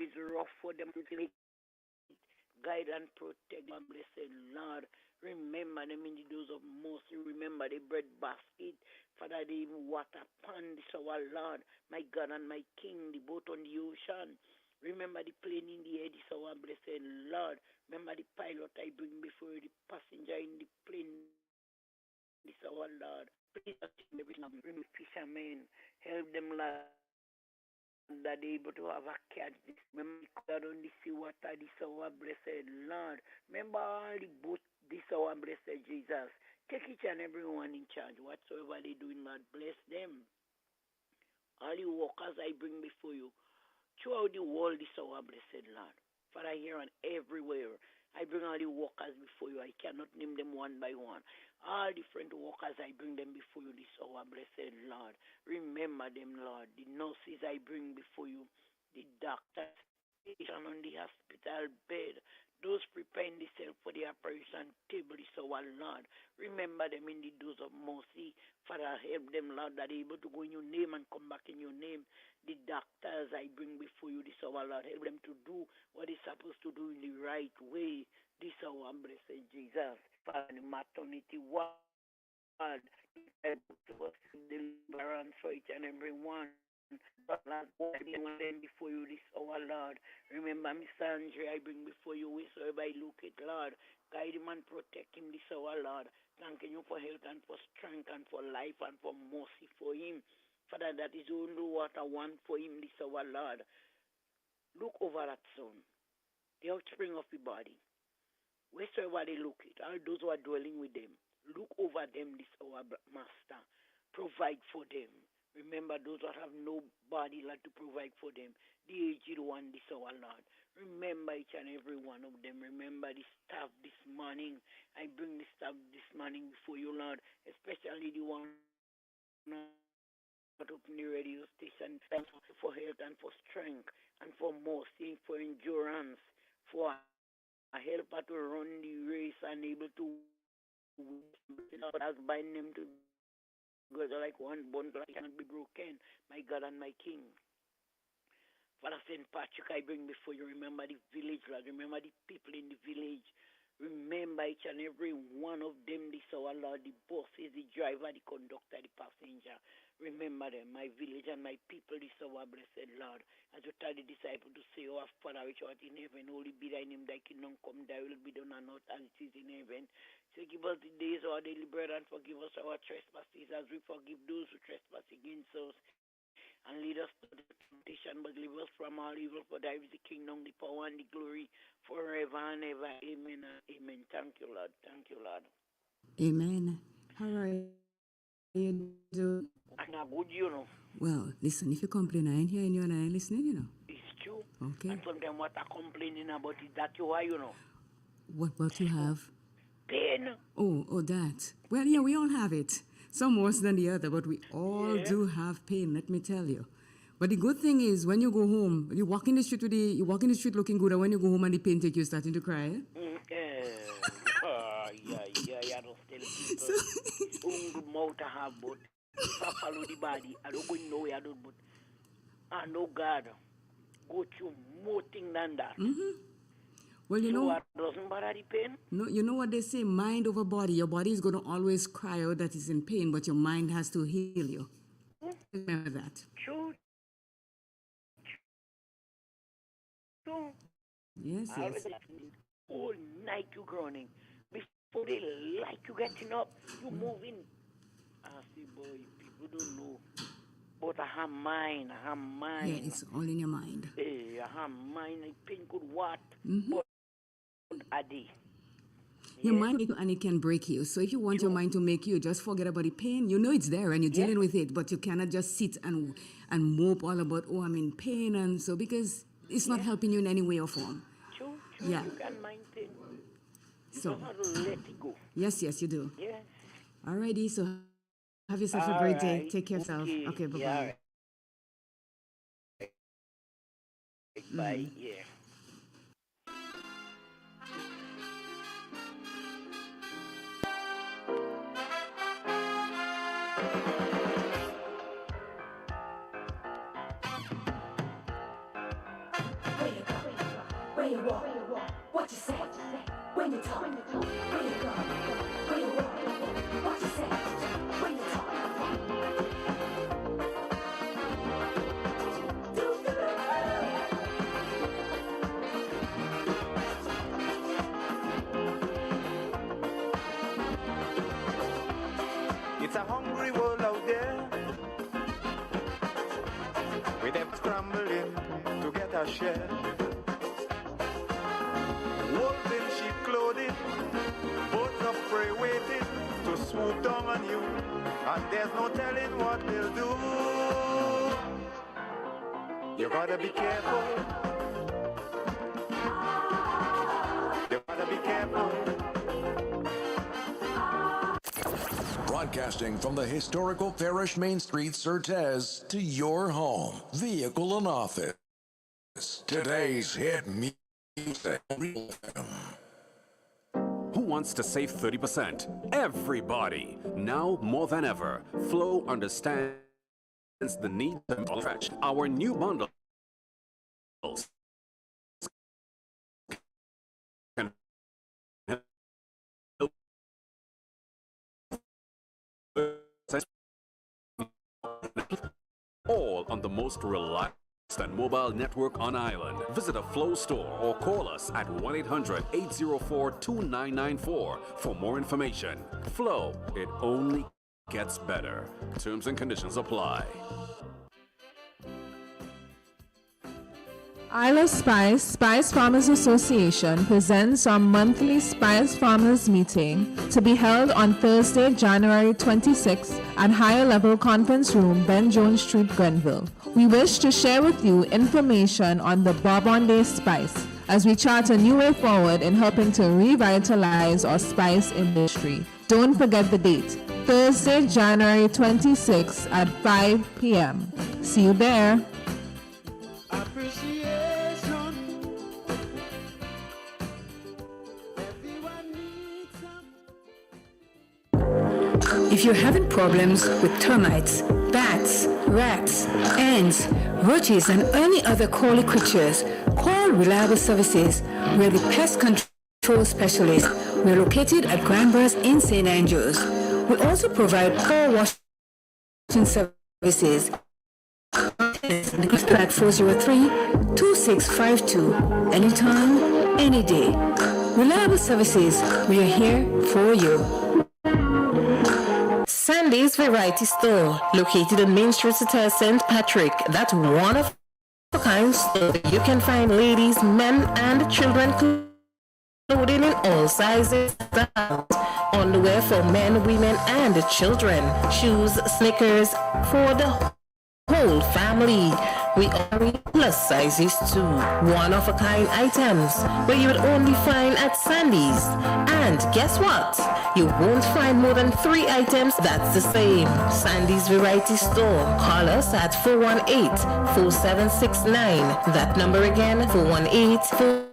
is rough for them. Guide and protect them, blessed Lord. Remember them in the days of mercy. Remember the bread basket. Father, the water pan, this our Lord, my God and my King, the boat on the ocean. Remember the plane in the air, this our blessed Lord. Remember the pilot I bring before you, the passenger in the plane, this our Lord. Please bring fishermen. Help them, Lord, that they able to have a catch. Remember God on the sea water, this our blessed Lord. Remember all the boat, this our blessed Jesus. Take each and every one in charge. Whatsoever they do, Lord, bless them. All the workers I bring before you. Throughout the world, this our blessed Lord. Father, here and everywhere, I bring all the workers before you. I cannot name them one by one. All different workers, I bring them before you, this our blessed Lord. Remember them, Lord. The nurses I bring before you, the doctors, on the hospital bed, those preparing themselves for the operation table, this our Lord. Remember them in the days of mercy. Father, help them, Lord, that are able to go in your name and come back in your name. The doctors I bring before you, this our Lord. Help them to do what they're supposed to do in the right way. This our blessed Jesus. Father, the maternity ward, deliverance for each and every one. But Lord, them before you, this our Lord. Remember, Mr. Andre, I bring before you, wheresoever I look it, Lord. Guide him and protect him, this our Lord. Thanking you for health and for strength and for life and for mercy for him. Father, that is only what I want for him, this our Lord. Look over that son, the offspring of the body. Wheresoever they look it, all those who are dwelling with them, look over them, this our Master. Provide for them. Remember those that have nobody like to provide for them. The aged one, this our Lord. Remember each and every one of them. Remember the staff this morning. I bring the staff this morning before you, Lord, especially the one that open the radio station. Thank you for health and for strength and for mercy, for endurance, for a helper to run the race and able to bind them to together like one bond that cannot be broken, my God and my King. Father St. Patrick, I bring before you. Remember the village, Lord. Remember the people in the village. Remember each and every one of them, this our Lord, the bosses, the driver, the conductor, the passenger. Remember them, my village and my people, this our blessed Lord. As you tell the disciples to say, Our Father which art in heaven, holy be thy name, thy kingdom come, thy will be done on earth as it is in heaven. So give us the days of our daily bread and forgive us our trespasses as we forgive those who trespass against us. And lead us to the temptation, but deliver us from all evil. For thy is the kingdom, the power, and the glory, forever and ever. Amen and amen. Thank you, Lord. Thank you, Lord. Amen. How are you doing? I'm not good, you know. Well, listen, if you complain, I ain't hearing you and I ain't listening, you know. It's true. Okay. And sometimes what I'm complaining about is that you are, you know. What you have? Pain. Oh, that. Well, yeah, we all have it. Some worse than the other, but we all do have pain, let me tell you. But the good thing is, when you go home, you walk in the street looking good, and when you go home and the pain take you, starting to cry. Yeah, don't tell people. Good mouth I have, but if I follow the body, I don't go nowhere, I don't, but I know God go through more things than that. Mm-hmm. Well, you so know, what doesn't bother the pain? No, you know what they say, mind over body. Your body is going to always cry out that it's in pain, but your mind has to heal you. Remember that. True. Yes. All night you groaning. Before they like you getting up, you moving. I say, boy, people don't know. But I have mind. Yeah, it's all in your mind. I have mind. Pain could what? Mm-hmm. But I did. Your mind, and it can break you. So if you want your mind to make you just forget about the pain, you know it's there and you're dealing with it, but you cannot just sit and mope all about, oh, I'm in pain, and so, because it's not helping you in any way or form. True. Yeah. You can mind pain. You so just have to let it go. Yes, you do. Yeah. Alrighty, so have yourself a great day. Take care of yourself. Okay, bye-bye. Yeah, Bye. Yeah. where you walk, what you say, when you talk, where you go, where you walk, what you say, when you talk. It's a hungry world out there, with them scrambling to get a share. Wolves in sheep clothing, birds of prey waiting to swoop down on you, and there's no telling what they'll do. You gotta be careful. You gotta be careful. Broadcasting from the historical Parish Main Street, Surtez, to your home, vehicle, and office. Today's hit music. Who wants to save 30%? Everybody! Now more than ever, Flow understands the need to stretch. Our new bundles can help all on the most relaxed and mobile network on island. Visit a Flow store or call us at 1-800-804-2994 for more information. Flow, it only gets better. Terms and conditions apply. Isla Spice Farmers Association presents our monthly Spice Farmers meeting to be held on Thursday, January 26th at Higher Level Conference Room, Ben Jones Street, Grenville. We wish to share with you information on the Bourbon spice as we chart a new way forward in helping to revitalize our spice industry. Don't forget the date, Thursday, January 26th at 5 p.m. See you there. If you're having problems with termites, bats, rats, ants, roaches, and any other crawly creatures, call Reliable Services. We're the pest control specialists. We're located at Granber's in St. Andrews. We also provide car washing services. At 403-2652. Anytime, any day. Reliable Services. We are here for you. Sandy's Variety Store, located on Main Street, St. Patrick. That's one of a kind store. You can find ladies, men, and children clothing in all sizes, underwear for men, women, and children, shoes, sneakers for the whole family. We carry plus sizes too, one-of-a-kind items where you would only find at Sandy's. And guess what? You won't find more than 3 items that's the same. Sandy's Variety Store. Call us at 418-4769. That number again, 418-447.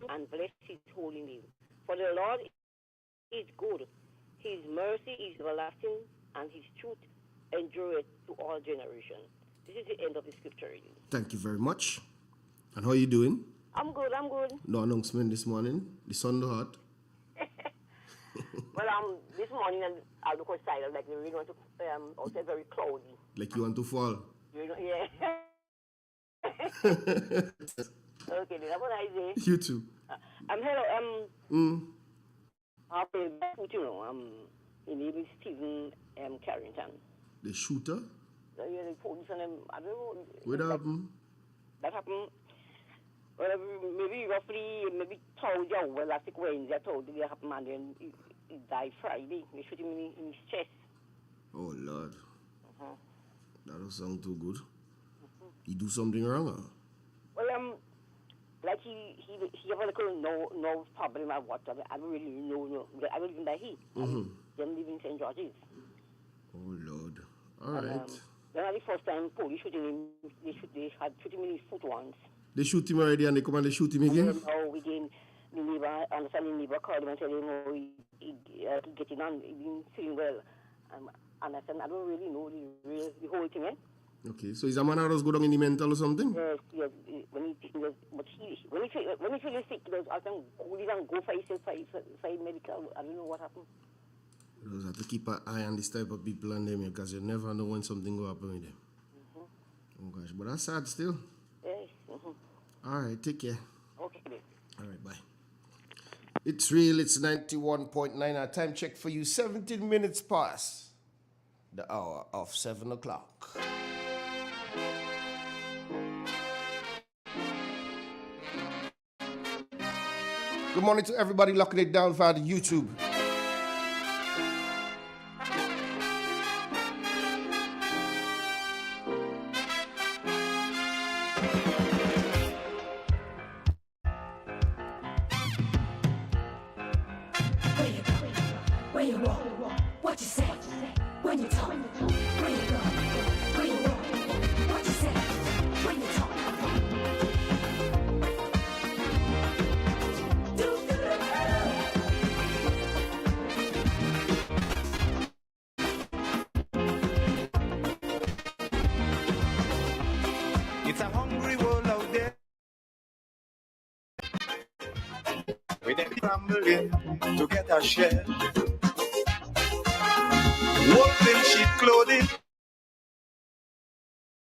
and bless his holy name. For the Lord is good, his mercy is everlasting, and his truth endureth to all generations. This is the end of the scripture reading. Thank you very much. And how are you doing? I'm good. No announcement this morning. The sun too hot. Well, this morning I'll look outside. Like the rain want to also very cloudy. Like you want to fall. Yeah. Okay, then have a nice day. You too. Hello. In name is Stephen Carrington. The shooter? Yeah, the police and I don't know. What happened? That happened. Well, maybe roughly, maybe told you, well, last Wednesday, I told you it happened, and then he died Friday. They shot him in his chest. Oh, Lord. That don't sound too good. He do something wrong, huh? Well, like he have a little no problem or whatever. I don't really know. I don't even know he. Them live in St. George's. Oh, Lord. All right. Then the first time police shooting him, they had shot him in his foot once. They shoot him already and they come and they shoot him again? And again, the neighbor, the neighbor called him and said, he getting on, he been feeling well. And I said, I don't really know the whole thing, Okay, so is a man that was go down in the mental or something? Yes. When he feels sick, he goes, I can go for medical. I don't know what happened. You just have to keep an eye on this type of people and them because you never know when something will happen with them. Oh gosh, but that's sad still. Yes. All right, take care. Okay. All right, bye. It's real, it's 91.9. Our time check for you, 17 minutes past the hour of 7 o'clock. Good morning to everybody locking it down via the YouTube. Where you walk, what you say, when you talk, where you go, where you walk, what you say, when you talk. It's a hungry world out there. With them scrambling to get a share. Wolf in sheep clothing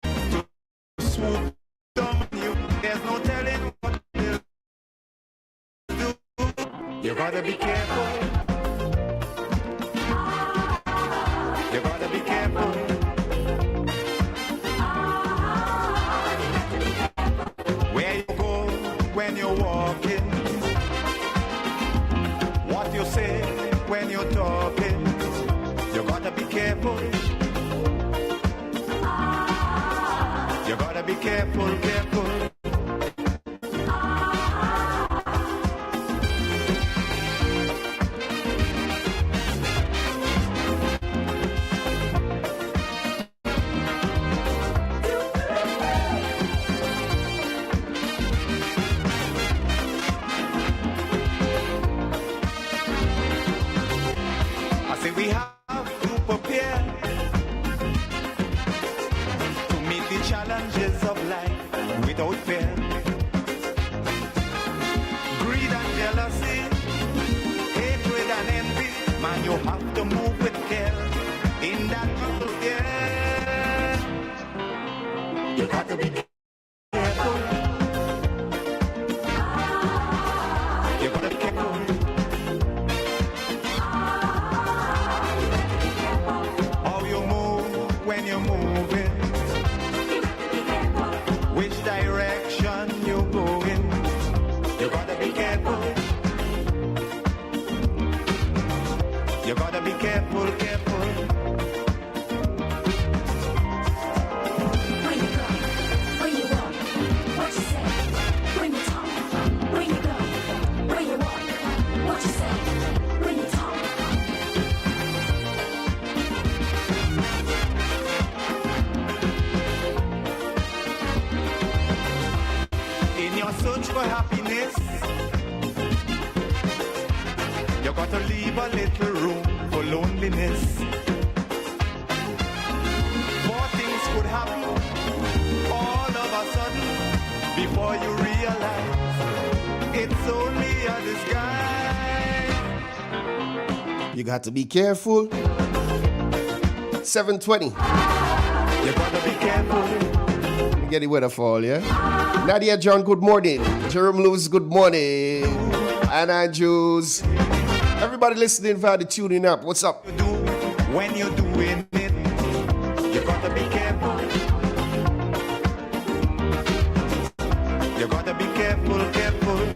to swoop down on you. There's no telling what they'll do. You gotta be careful. You gotta be careful. Where you go when you're walking, what you say when you're talking, you gotta be careful. You gotta be careful, careful. I say we have to prepare to meet the challenges of life without fear. Greed and jealousy, hatred and envy, man, you have to move with care in that world, yeah. You got to be careful. You got to be careful. How you move when you're moving, which direction you're going, you gotta be careful. You gotta be careful, careful. Where you go, where you walk, what you say, when you talk, where you go, where you walk, what you say, when you talk. In your search for happiness, got to leave a little room for loneliness. More things could happen all of a sudden before you realize it's only a disguise. You got to be careful. 7:20. You gotta be careful. Get the weather fall, yeah? Nadia John, good morning. Jerome Lewis, good morning. Anna Jews. Everybody listening via the tuning app. What's up? You do when you're doing it. You gotta be careful. You gotta be careful, careful.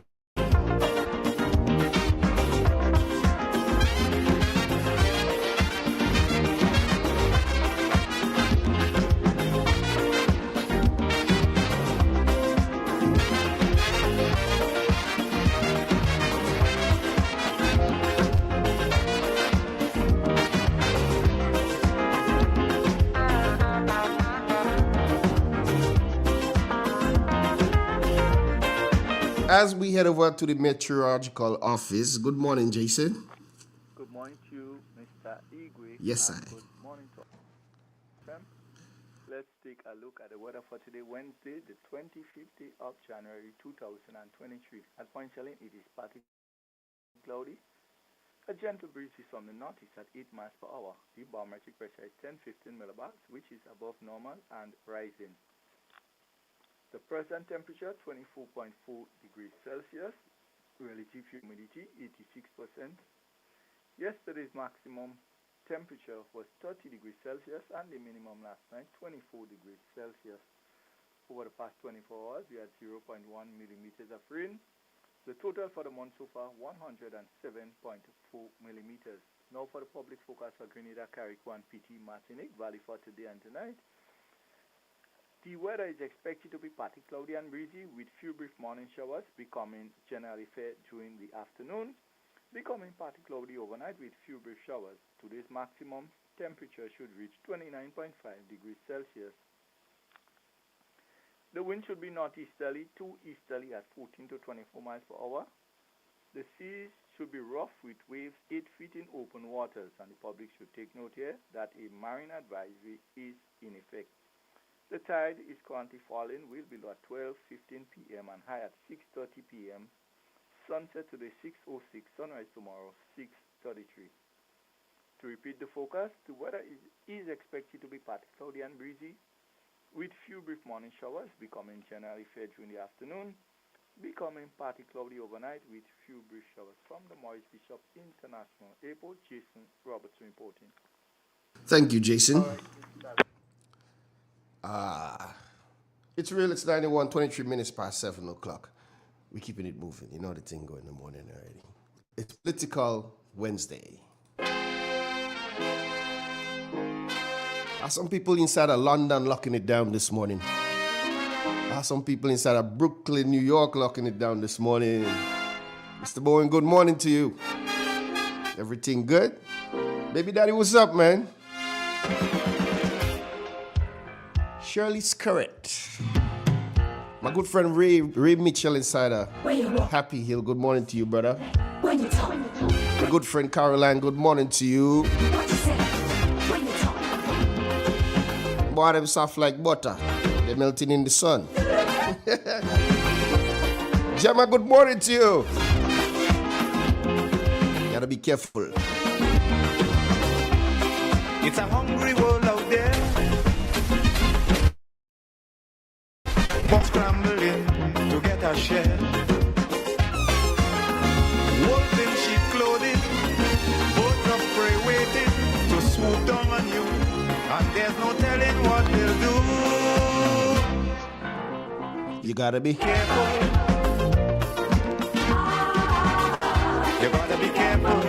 As we head over to the meteorological office, good morning, Jason. Good morning to you, Mr. Igwe. Yes, sir. Good morning to FM. Let's take a look at the weather for today, Wednesday, the 25th of January 2023. At Point Chalene, it is partly cloudy. A gentle breeze is from the northeast at 8 miles per hour. The barometric pressure is 1015 millibars, which is above normal and rising. The present temperature, 24.4 degrees Celsius. Relative humidity, 86%. Yesterday's maximum temperature was 30 degrees Celsius and the minimum last night, 24 degrees Celsius. Over the past 24 hours, we had 0.1 millimeters of rain. The total for the month so far, 107.4 millimeters. Now for the public forecast for Grenada, Carriacou, PT, Martinique, Valley for today and tonight. The weather is expected to be partly cloudy and breezy with few brief morning showers becoming generally fair during the afternoon, becoming partly cloudy overnight with few brief showers. Today's maximum temperature should reach 29.5 degrees Celsius. The wind should be northeasterly to easterly at 14 to 24 miles per hour. The seas should be rough with waves 8 feet in open waters, and the public should take note here that a marine advisory is in effect. The tide is currently falling, will be low at 12:15 p.m. and high at 6:30 p.m. Sunset today 6:06, sunrise tomorrow 6:33. To repeat the forecast, the weather is expected to be partly cloudy and breezy, with few brief morning showers becoming generally fair during the afternoon, becoming partly cloudy overnight with few brief showers. From the Maurice Bishop International Airport, Jason Robertson reporting. Thank you, Jason. All right, It's real. It's 91, 23 minutes past 7 o'clock. We're keeping it moving. You know the thing going in the morning already. It's Political Wednesday. Some people inside of London locking it down this morning. Some people inside of Brooklyn, New York locking it down this morning. Mr. Bowen, good morning to you. Everything good? Baby daddy, what's up, man? Shirley Scarrett. My good friend Ray Mitchell inside of Happy Hill. Good morning to you, brother. When you talk, My good friend Caroline, good morning to you. what you say? When you talk, Boy, them soft like butter. They're melting in the sun. Gemma, good morning to you. You gotta be careful. It's a hungry world out there. But scrambling to get a share. Wolves in sheep clothing, boats of prey waiting to swoop down on you, and there's no telling what they'll do. You gotta be Careful. You gotta be careful.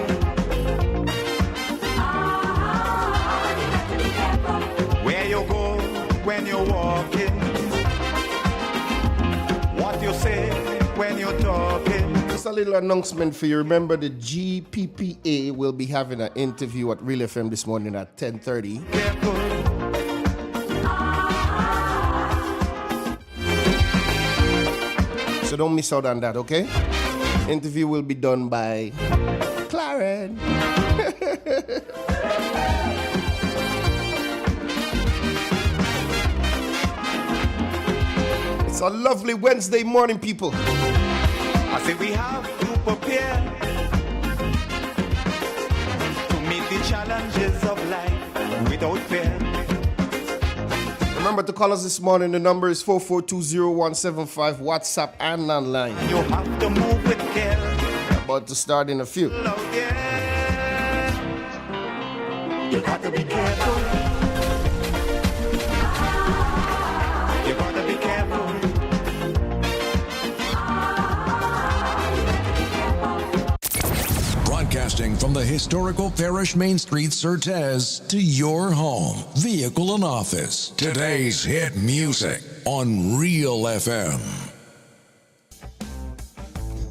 Where you go when you're walking, what you say when you're talking. Just a little announcement for you. Remember, the GPPA will be having an interview at Real FM this morning at 10:30. Careful. So don't miss out on that, okay? Interview will be done by McLaren. It's a lovely Wednesday morning, people. I say we have to prepare to meet the challenges of life without fear. Remember to call us this morning. The number is 4420175, WhatsApp and landline. You have to move with care. About to start in a few. Love, yeah. You got to be careful. You got to be careful. Broadcasting from the historical Parish Main Street, Surtez, to your home, vehicle, and office. Today's hit music on Real FM.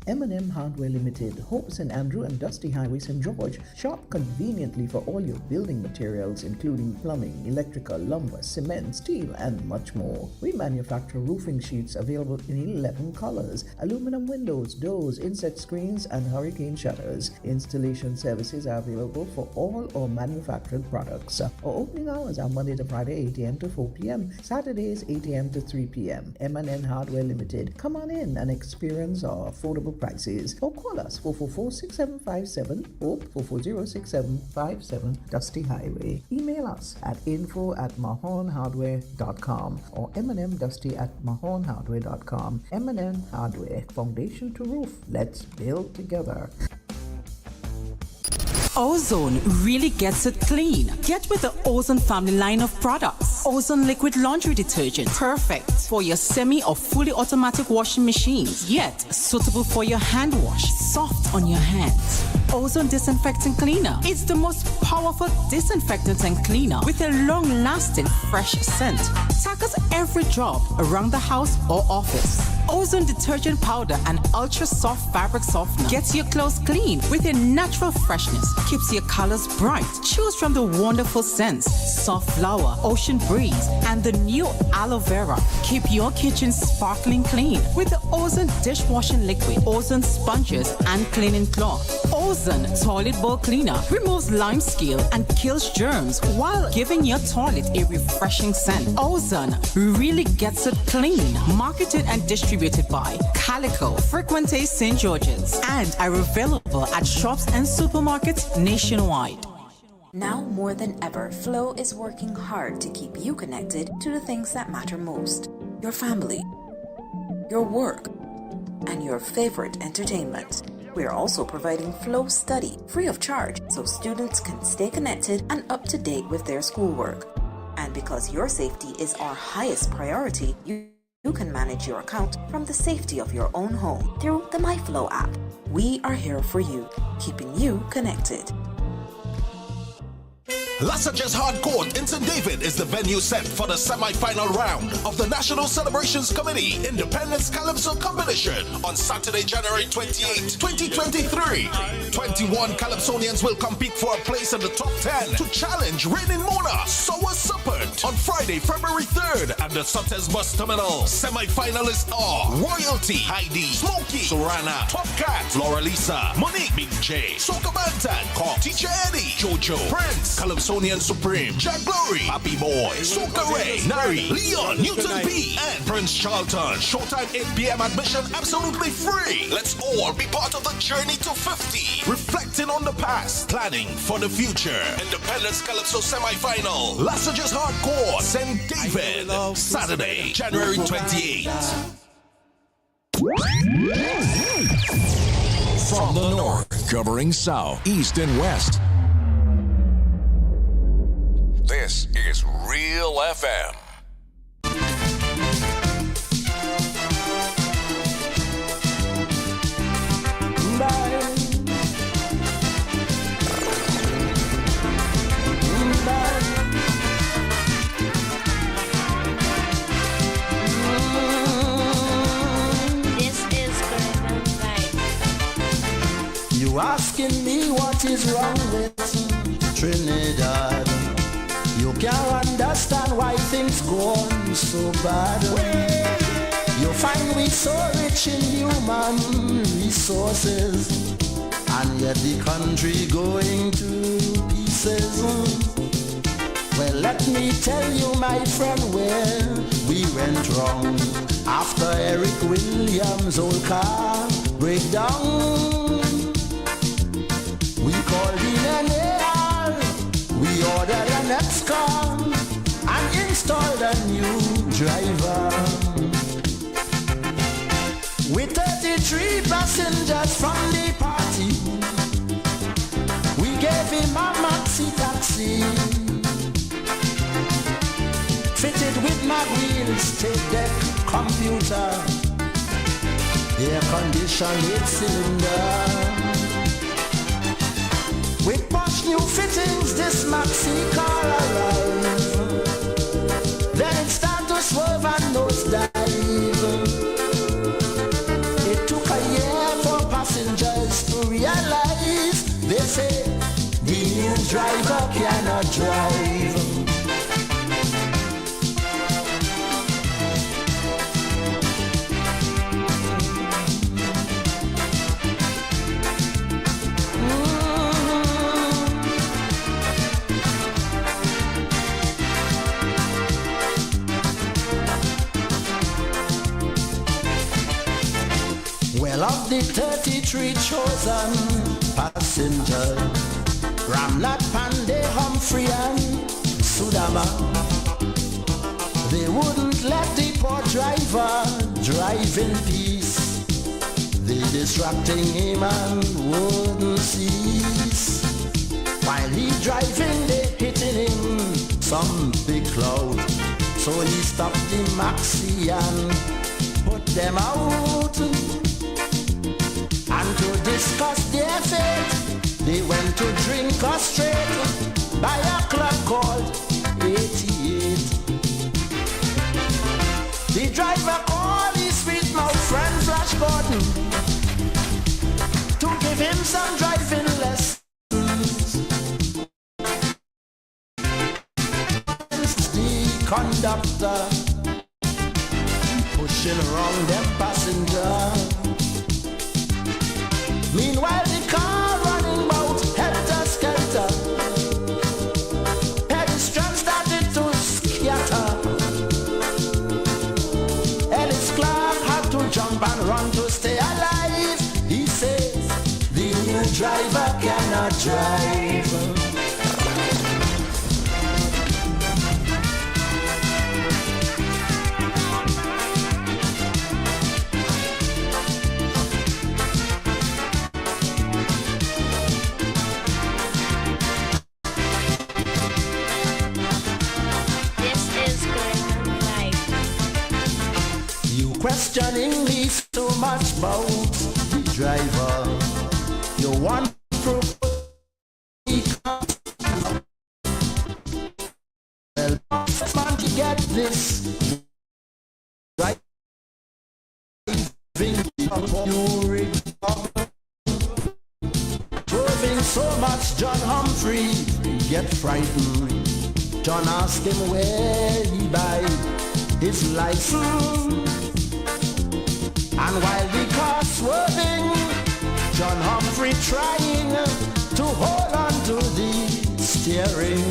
M&M Hardware Limited, Hope St. Andrew and Dusty Highway, St. George. Shop conveniently for all your building materials, including plumbing, electrical, lumber, cement, steel, and much more. We manufacture roofing sheets available in 11 colors, aluminum windows, doors, inset screens, and hurricane shutters. Installation services are available for all our manufactured products. Our opening hours are Monday to Friday, 8 a.m. to 4 p.m., Saturdays, 8 a.m. to 3 p.m. M&M Hardware Limited. Come on in and experience our affordable prices, or call us 444-6757 or 440-6757 Dusty Highway. Email us at info@mahonhardware.com or mnmdusty@mahonhardware.com. M&M Hardware, foundation to roof. Let's build together. Ozone really gets it clean. Get with the Ozone family line of products. Ozone liquid laundry detergent, perfect for your semi or fully automatic washing machines, yet suitable for your hand wash, soft on your hands. Ozone disinfectant cleaner. It's the most powerful disinfectant and cleaner with a long-lasting fresh scent. Tackles every job around the house or office. Ozone detergent powder and ultra soft fabric softener gets your clothes clean with a natural freshness. Keeps your colors bright. Choose from the wonderful scents: soft flower, ocean breeze, and the new aloe vera. Keep your kitchen sparkling clean with the Ozone dishwashing liquid, Ozone sponges, and cleaning cloth. Ozone toilet bowl cleaner removes lime scale and kills germs while giving your toilet a refreshing scent. Ozone really gets it clean. Marketed and distributed by Calico, Frequente St. George's, and are available at shops and supermarkets nationwide. Now more than ever, Flow is working hard to keep you connected to the things that matter most: your family, your work, and your favorite entertainment. We are also providing Flow Study free of charge so students can stay connected and up to date with their schoolwork. And because your safety is our highest priority, you can manage your account from the safety of your own home through the MyFlow app. We are here for you, keeping you connected. Lassages Hardcourt in St. David is the venue set for the semi-final round of the National Celebrations Committee Independence Calypso Competition on Saturday, January 28, 2023. 21 Calypsonians will compete for a place in the top 10 to challenge reigning monarch Sour Serpent on Friday, February 3rd at the Sutter's Bus Terminal. Semi-finalists are Royalty, Heidi, Smokey, Sorana, Top Cat, Laura Lisa, Monique, Big J, Soka Bantan, Corp, Teacher Eddie, Jojo, Prince, Calypsonian Supreme, Jack Glory, Happy Boy, Soka Ray, Nari, Leon, Newton B, and Prince Charlton. Showtime 8 p.m. admission absolutely free. Let's all be part of the journey to 50. Reflecting on the past, planning for the future. Independence Calypso semi-final. Lassages Hardcore, St. David. Saturday, January 28th. From the north, covering south, east, and west. This is Real FM. This is Golden Light. You asking me what is wrong with Trinidad? You can't understand why things go on so bad. You find we so rich in human resources, and yet the country going to pieces. Well, let me tell you, my friend, where we went wrong. After Eric Williams' old car breakdown, we called in an AR, we ordered an X-car and installed a new driver. With 33 passengers from the party, we gave him a maxi taxi, fitted with mag wheels, tape deck, computer, air conditioned 8-cylinder. With posh new fittings, this maxi car arrived. Then it started to swerve and nosedive. It took a year for passengers to realize, they say, the new driver cannot drive. Of the 33 chosen passengers, Ramnat, Pandey, Humphrey and Sudama, they wouldn't let the poor driver drive in peace. They distracting him and wouldn't cease. While he driving, they hitting him some big cloud. So he stopped the maxi and put them out. And to discuss their fate, they went to drink us straight by a club called 88. The driver called his sweet mouth friend Flash Gordon to give him some driving lessons. The conductor pushing around them passengers. Meanwhile, the car running about helter-skelter. Pedestrians started to scatter. Ellis Clark had to jump and run to stay alive. He says, the new driver cannot drive. Questioning me so much about the driver. You want proof? Well, man, to get this right, proving so much. John Humphrey get frightened. John asked him where he buy his license. And while the car swerving, John Humphrey trying to hold on to the steering.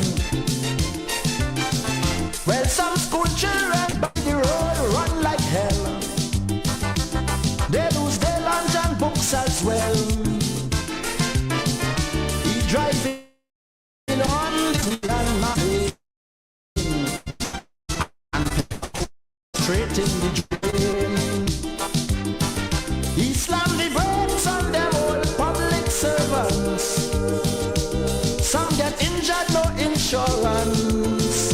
Well, some school children by the road run like hell. They lose their lunch and books as well. He driving on the landmark and straight in the drain. He slammed the brakes on them old public servants. Some get injured, no insurance.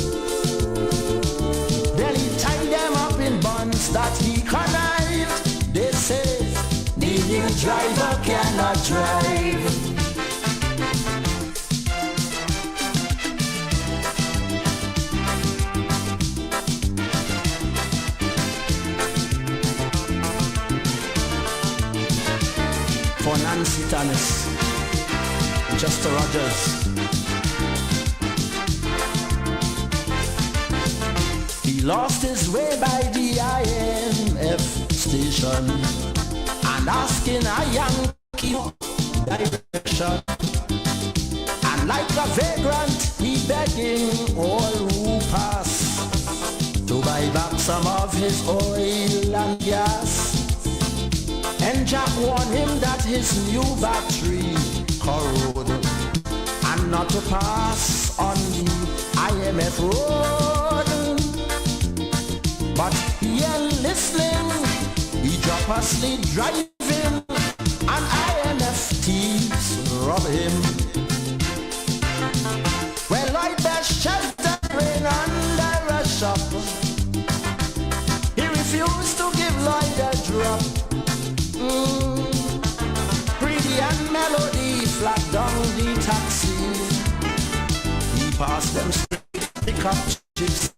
Then he tied them up in bonds that he connived. They say the new driver cannot drive. For Nancy Thomas, Chester Rogers. He lost his way by the IMF station and asking a Yankee direct some of his oil and gas. And Jack warned him that his new battery corrode and not to pass on the IMF road. But he ain't listening, he drop asleep driving, and IMF thieves rob him. Well, like that sheltering under a shop, he refused to give Lloyd a drop. Pretty and Melody flat down the taxi. He passed them straight pick up gypsy.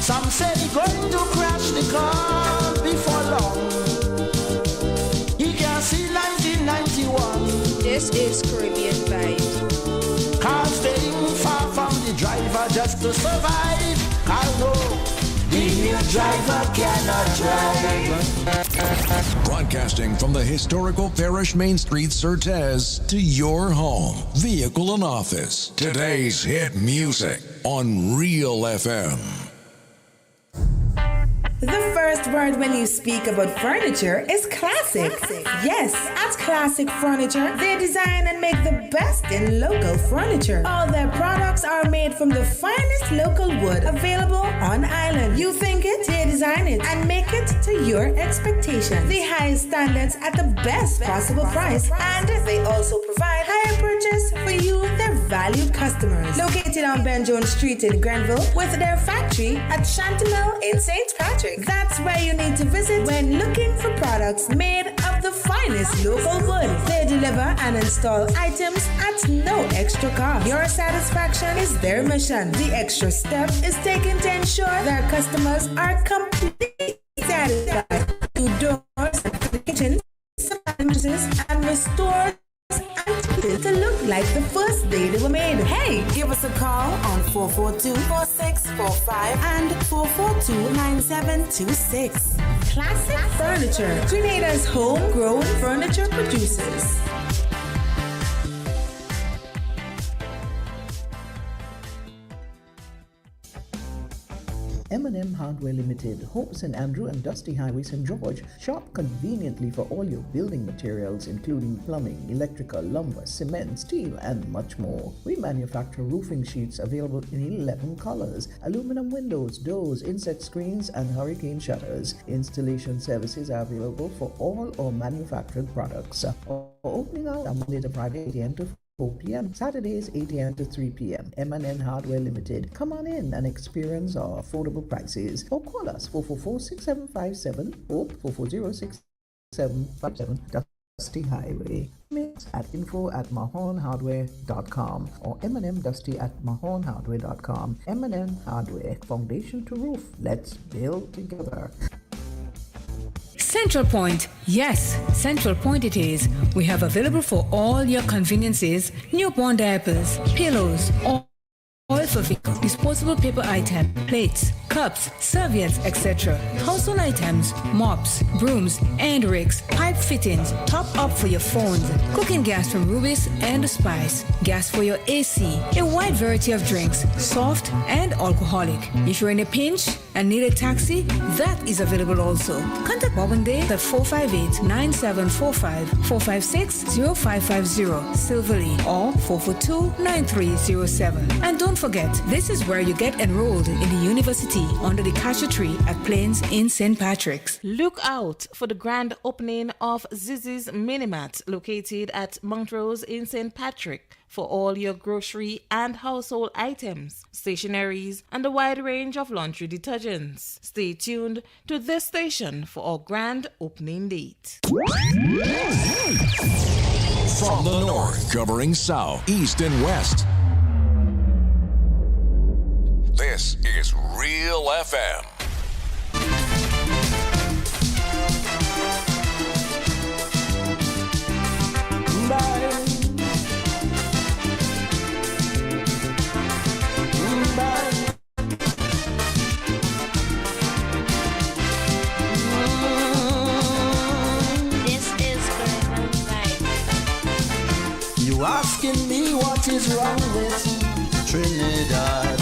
Some said he going to crash the car before long. He can see 1991. This is Caribbean Vibes. Car staying far from the driver just to survive. Car no, the new driver cannot drive. Broadcasting from the historical Parish Main Street, Surtez, to your home, vehicle, and office. Today's hit music on Real FM. The first word when you speak about furniture is classic. Yes, at Classic Furniture, they design and make the best in local furniture. All their products are made from the finest local wood available on island. You think it, they design it and make it to your expectations. The highest standards at the best possible price, and they also provide higher purchase for you, their valued customers. Located on Ben Jones Street in Grenville, with their factory at Chantemelle in St. Patrick. That's where you need to visit when looking for products made of the finest local wood. They deliver and install items at no extra cost. Your satisfaction is their mission. The extra step is taken to ensure their customers are completely satisfied. New doors and kitchens, mattresses, and restore to look like the first day they were made. Hey, give us a call on 442-4645 and 442-9726. Classic Furniture, Grenada's homegrown furniture producers. M&M Hardware Limited, Hope St. Andrew and Dusty Highway, St. George. Shop conveniently for all your building materials, including plumbing, electrical, lumber, cement, steel, and much more. We manufacture roofing sheets available in 11 colors, aluminum windows, doors, insect screens, and hurricane shutters. Installation services are available for all our manufactured products. Our opening hours are Monday to Friday, 8 a.m. to 4 p.m. Saturdays, 8 a.m. to 3 p.m. M&N Hardware Limited. Come on in and experience our affordable prices. Or call us 444-6757 or 440-6757 Dusty Highway. Mails at info@mahonhardware.com or mnmdusty@mahonhardware.com. M&N Hardware, foundation to roof. Let's build together. Central Point. Yes, Central Point it is. We have available for all your conveniences newborn diapers, pillows, oil for vehicle, disposable paper item, plates, cups, serviettes, etc. Household items, mops, brooms, and rakes, pipe fittings, top up for your phones, cooking gas from Rubis and Spice, gas for your AC, a wide variety of drinks, soft and alcoholic. If you're in a pinch and need a taxi, that is available also. Contact Bob and Dave at 458-9745, 456-0550, Silverly, or 442-9307. And don't forget, this is where you get enrolled in the university under the cashew tree at Plains in St. Patrick's. Look out for the grand opening of Zizi's Minimart located at Montrose in St. Patrick for all your grocery and household items, stationeries, and a wide range of laundry detergents. Stay tuned to this station for our grand opening date. From the north, covering south, east, and west. This is Real FM. This is Caribbean Vibes. You asking me what is wrong with Trinidad?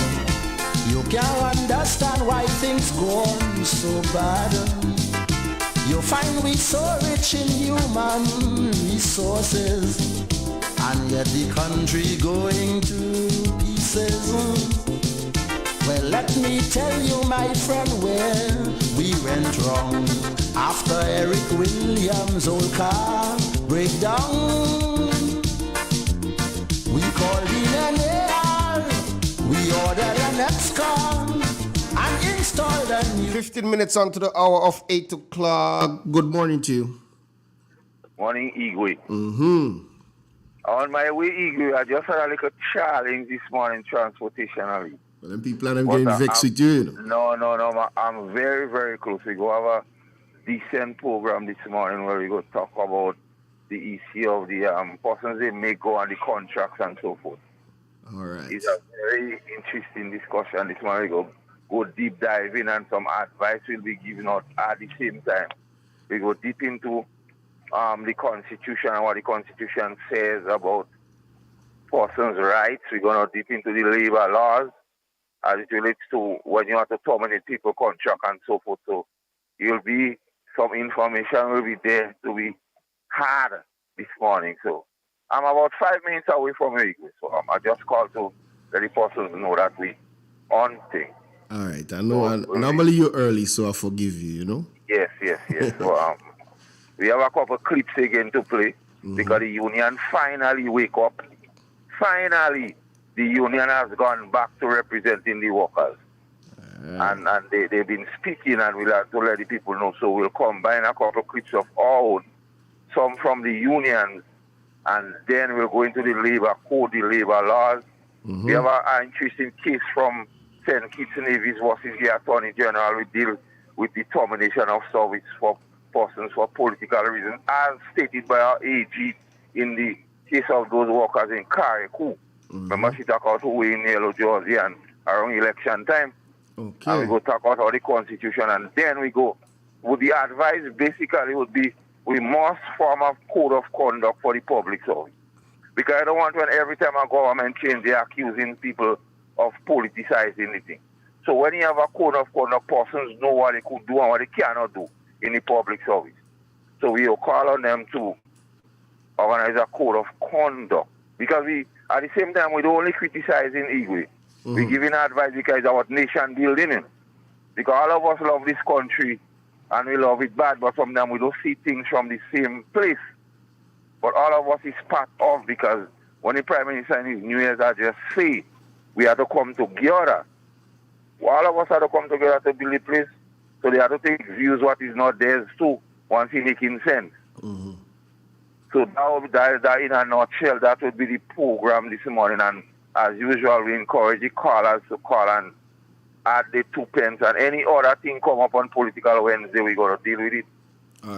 You can't understand why things go on so bad. You find we so rich in human resources, and yet the country going to pieces. Well, let me tell you, my friend, where we went wrong. After Eric Williams' old car breakdown, we called in an AR, we ordered an X-car, and installed a new... 15 minutes on to the hour of 8 o'clock. Good morning to you. Morning, Igwe. Mm-hmm. On my way, Igwe, I just had a little challenge this morning transportationally. Well, then people are getting vexed with you, you know. No. I'm very, very close. We go have a decent program this morning where we go talk about the issue of the persons they may go on the contracts and so forth. All right. It's a very interesting discussion this morning. We go deep dive in, and some advice will be given out at the same time. We go deep into the Constitution and what the Constitution says about persons' rights. We're going to deep into the labor laws as it relates to when you have to terminate people contract and so forth. So you'll be, some information will be there to be had this morning. So I'm about 5 minutes away from you, so I just called to let the persons know that we on thing. All right. I know. Normally you're early, so I forgive you, you know? Yes. So we have a couple of clips again to play because the union finally wake up. Finally, the union has gone back to representing the workers. And they've been speaking, and we'll have to let the people know. So we'll combine a couple of clips of our own, some from the unions, and then we'll go into the labor code, the labor laws. We have an interesting case from St. Kitts Nevis versus the Attorney General. We deal with the termination of service for persons for political reasons, as stated by our AG in the case of those workers in Carriacou. Remember, she talked about who in Yellow Jersey and around election time. Okay. And we go talk about the Constitution, and then we go, with the advice basically would be, we must form a code of conduct for the public service. Because I don't want when every time a government change, they're accusing people of politicizing the thing. So when you have a code of conduct, persons know what they could do and what they cannot do in the public service. So we will call on them to organize a code of conduct. Because we, at the same time, we don't only criticizing Igwe. We're giving advice because it's about nation building. Because all of us love this country and we love it bad, but sometimes we don't see things from the same place. But all of us is part of, because when the Prime Minister in his New Year's address say we have to come together, all of us have to come together to build a place. So they have to take views what is not theirs too, once it making sense. So that in a nutshell, that would be the program this morning. And as usual, we encourage the callers to call and add the 2 pence, and any other thing come up on Political Wednesday, we're going to deal with it.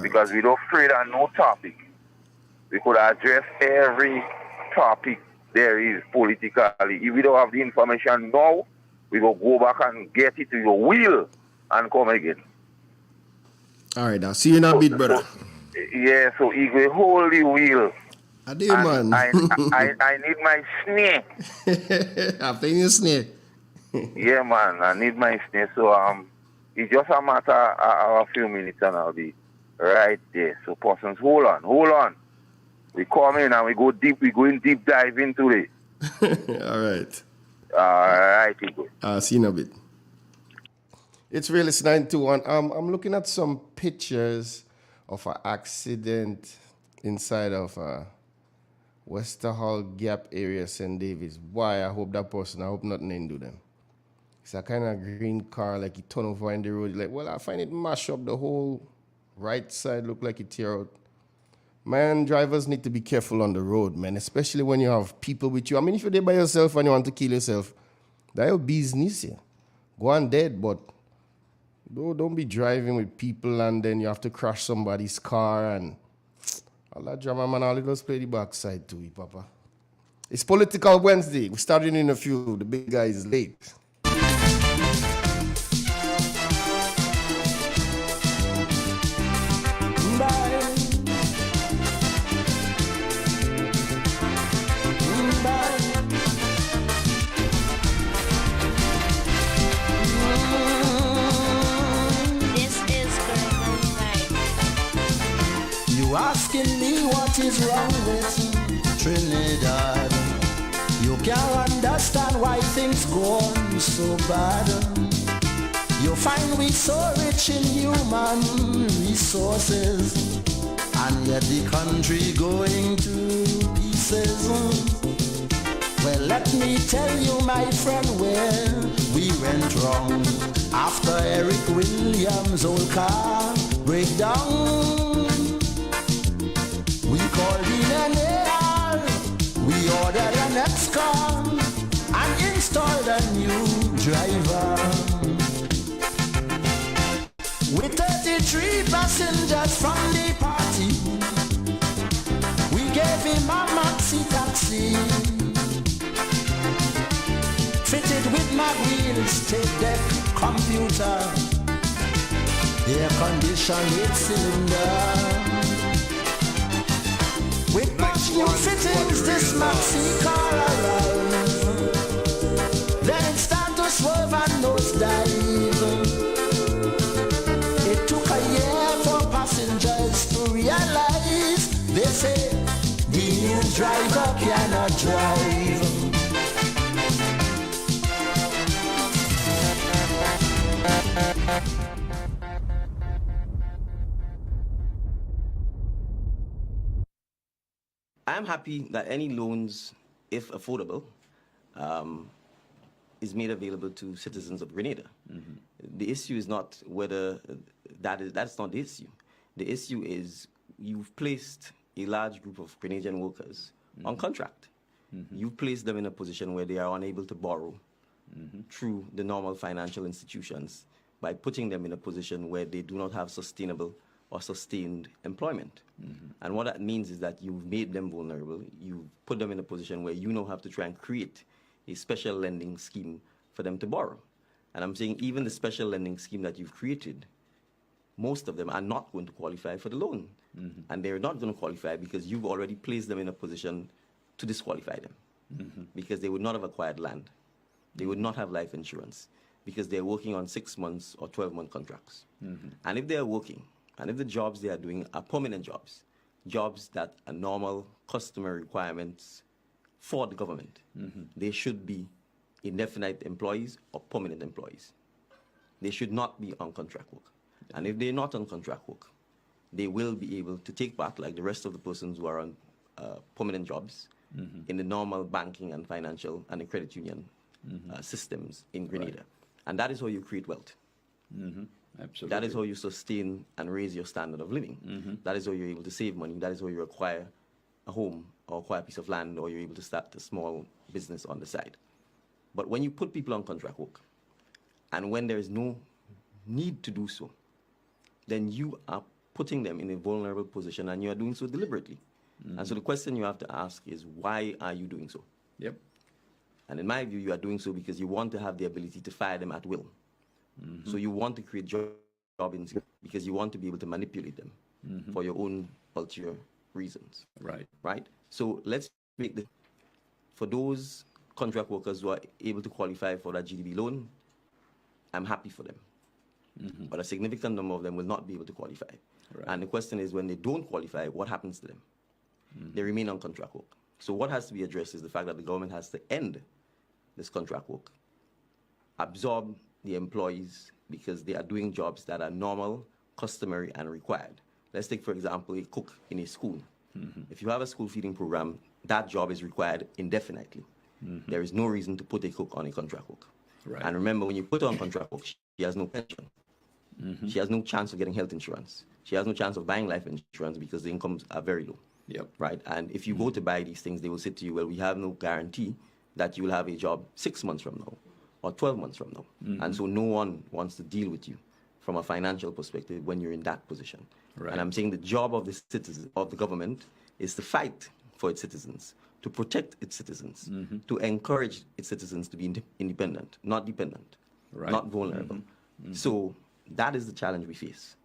Because we don't afraid of no topic. We could address every topic there is politically. If we don't have the information now, we will go back and get it to your will and come again. All right, I'll see you in a bit, brother. So Igwe, hold the wheel. I do, man. I need my snake. I'm playing your snake. Yeah, man, I need my snake. So it's just a matter of a few minutes and I'll be right there. So persons, hold on. We come in and we go in deep dive into it. All right. All right, Igwe. I'll see you in a bit. It's Realist 921. I'm looking at some pictures of an accident inside of Westerhall Gap area, St. David's. Why? I hope nothing didn't do them. It's a kind of green car, like he turned over in the road. Like, well, I find it mash up the whole right side, look like it tear out. Man, drivers need to be careful on the road, man, especially when you have people with you. I mean, if you're there by yourself and you want to kill yourself, that's your business here. Go on dead, but don't be driving with people and then you have to crash somebody's car and all that drama, man. All let's play the backside to you, Papa. It's Political Wednesday. We're starting in a few. The big guy is late. what is wrong with Trinidad. You can't understand why things go on so bad. You find we so rich in human resources, and yet the country going to pieces. Well, let me tell you, my friend, where we went wrong. After Eric Williams' old car breakdown, we called in an AR, we ordered an X-car and installed a new driver. With 33 passengers from the party, we gave him a maxi taxi, fitted with mag wheels, tape deck, computer, air conditioned 8-cylinder. With much new fittings, this maxi car arrived. Then it started to swerve and nosedive. It took a year for passengers to realize. They say the new driver cannot drive. I'm happy that any loans, if affordable, is made available to citizens of Grenada. The issue is not whether that's not the issue. The issue is you've placed a large group of Grenadian workers on contract. You've placed them in a position where they are unable to borrow through the normal financial institutions by putting them in a position where they do not have sustainable or sustained employment. And what that means is that you've made them vulnerable. You've put them in a position where you now have to try and create a special lending scheme for them to borrow. And I'm saying even the special lending scheme that you've created, most of them are not going to qualify for the loan. And they're not going to qualify because you've already placed them in a position to disqualify them. Because they would not have acquired land. They would not have life insurance because they're working on 6 months or 12-month contracts. And if they're working, and if the jobs they are doing are permanent jobs, jobs that are normal customer requirements for the government, they should be indefinite employees or permanent employees. They should not be on contract work. And if they're not on contract work, they will be able to take part, like the rest of the persons who are on permanent jobs, in the normal banking and financial and the credit union systems in Grenada. Right. And that is how you create wealth. Absolutely. That is how you sustain and raise your standard of living. That is how you're able to save money. That is how you acquire a home or acquire a piece of land, or you're able to start a small business on the side. But when you put people on contract work, and when there is no need to do so, then you are putting them in a vulnerable position, and you are doing so deliberately. And so the question you have to ask is, why are you doing so? Yep. And in my view, you are doing so because you want to have the ability to fire them at will. So you want to create job insecurity because you want to be able to manipulate them for your own ulterior reasons. Right. Right? So let's make the, for those contract workers who are able to qualify for that GDB loan, I'm happy for them. But a significant number of them will not be able to qualify. Right. And the question is, when they don't qualify, what happens to them? They remain on contract work. So what has to be addressed is the fact that the government has to end this contract work, absorb the employees because they are doing jobs that are normal, customary, and required. Let's take, for example, a cook in a school. If you have a school feeding program, that job is required indefinitely. There is no reason to put a cook on a contract work. Right. And remember, when you put her on contract work, she has no pension. She has no chance of getting health insurance. She has no chance of buying life insurance because the incomes are very low. Yep. Right. And if you go to buy these things, they will say to you, well, we have no guarantee that you will have a job 6 months from now or 12 months from now. And so no one wants to deal with you from a financial perspective when you're in that position. Right. And I'm saying the job of the citizens, of the government, is to fight for its citizens, to protect its citizens, to encourage its citizens to be independent, not dependent, not vulnerable. So that is the challenge we face.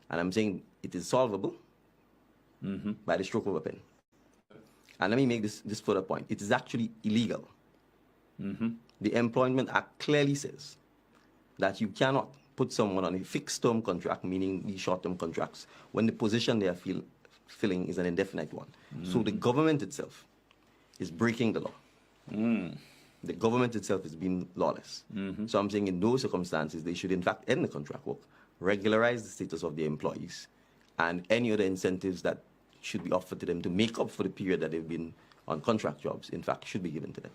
And I'm saying it is solvable by the stroke of a pen. And let me make this further point. It is actually illegal. The Employment Act clearly says that you cannot put someone on a fixed-term contract, meaning these short-term contracts, when the position they are filling is an indefinite one. So the government itself is breaking the law. The government itself is being lawless. So I'm saying in those circumstances, they should in fact end the contract work, regularize the status of their employees, and any other incentives that should be offered to them to make up for the period that they've been on contract jobs, in fact, should be given to them.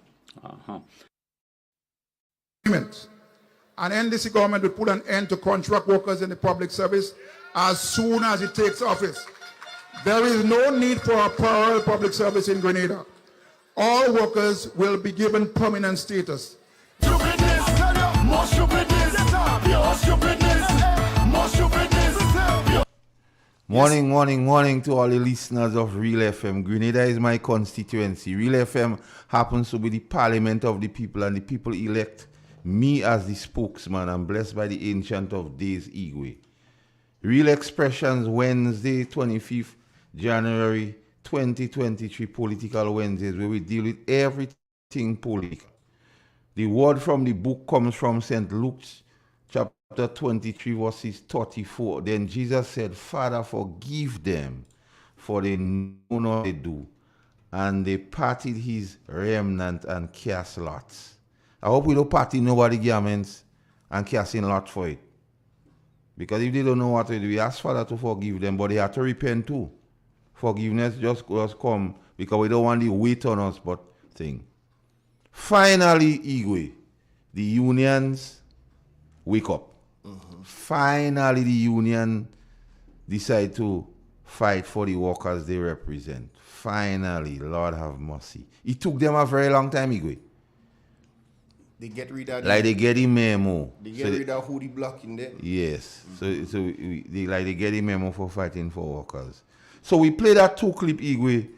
And NDC government will put an end to contract workers in the public service as soon as it takes office. There is no need for a parallel public service in Grenada. All workers will be given permanent status. Morning to all the listeners of Real FM. Grenada is my constituency. Real FM happens to be the parliament of the people, and the people elect me as the spokesman. I'm blessed by the Ancient of Days, Igwe. Real Expressions, Wednesday, 25th January 2023, Political Wednesdays, where we deal with everything political. The word from the book comes from St. Luke chapter 23, verses 34. Then Jesus said, Father, forgive them, for they know not what they do. And they parted his remnant and cast lots. I hope we don't party nobody garments and casting lots for it. Because if they don't know what to do, we ask Father to forgive them, but they have to repent too. Forgiveness just come because we don't want the weight on us, but thing. Finally, Igwe, the unions wake up. Finally, the union decide to fight for the workers they represent. Finally, Lord have mercy. It took them a very long time, Igwe. They get rid of they get the memo. They get rid of who they blocking them. Yes. So they get the memo for fighting for workers. So we play that two clip, Igwe,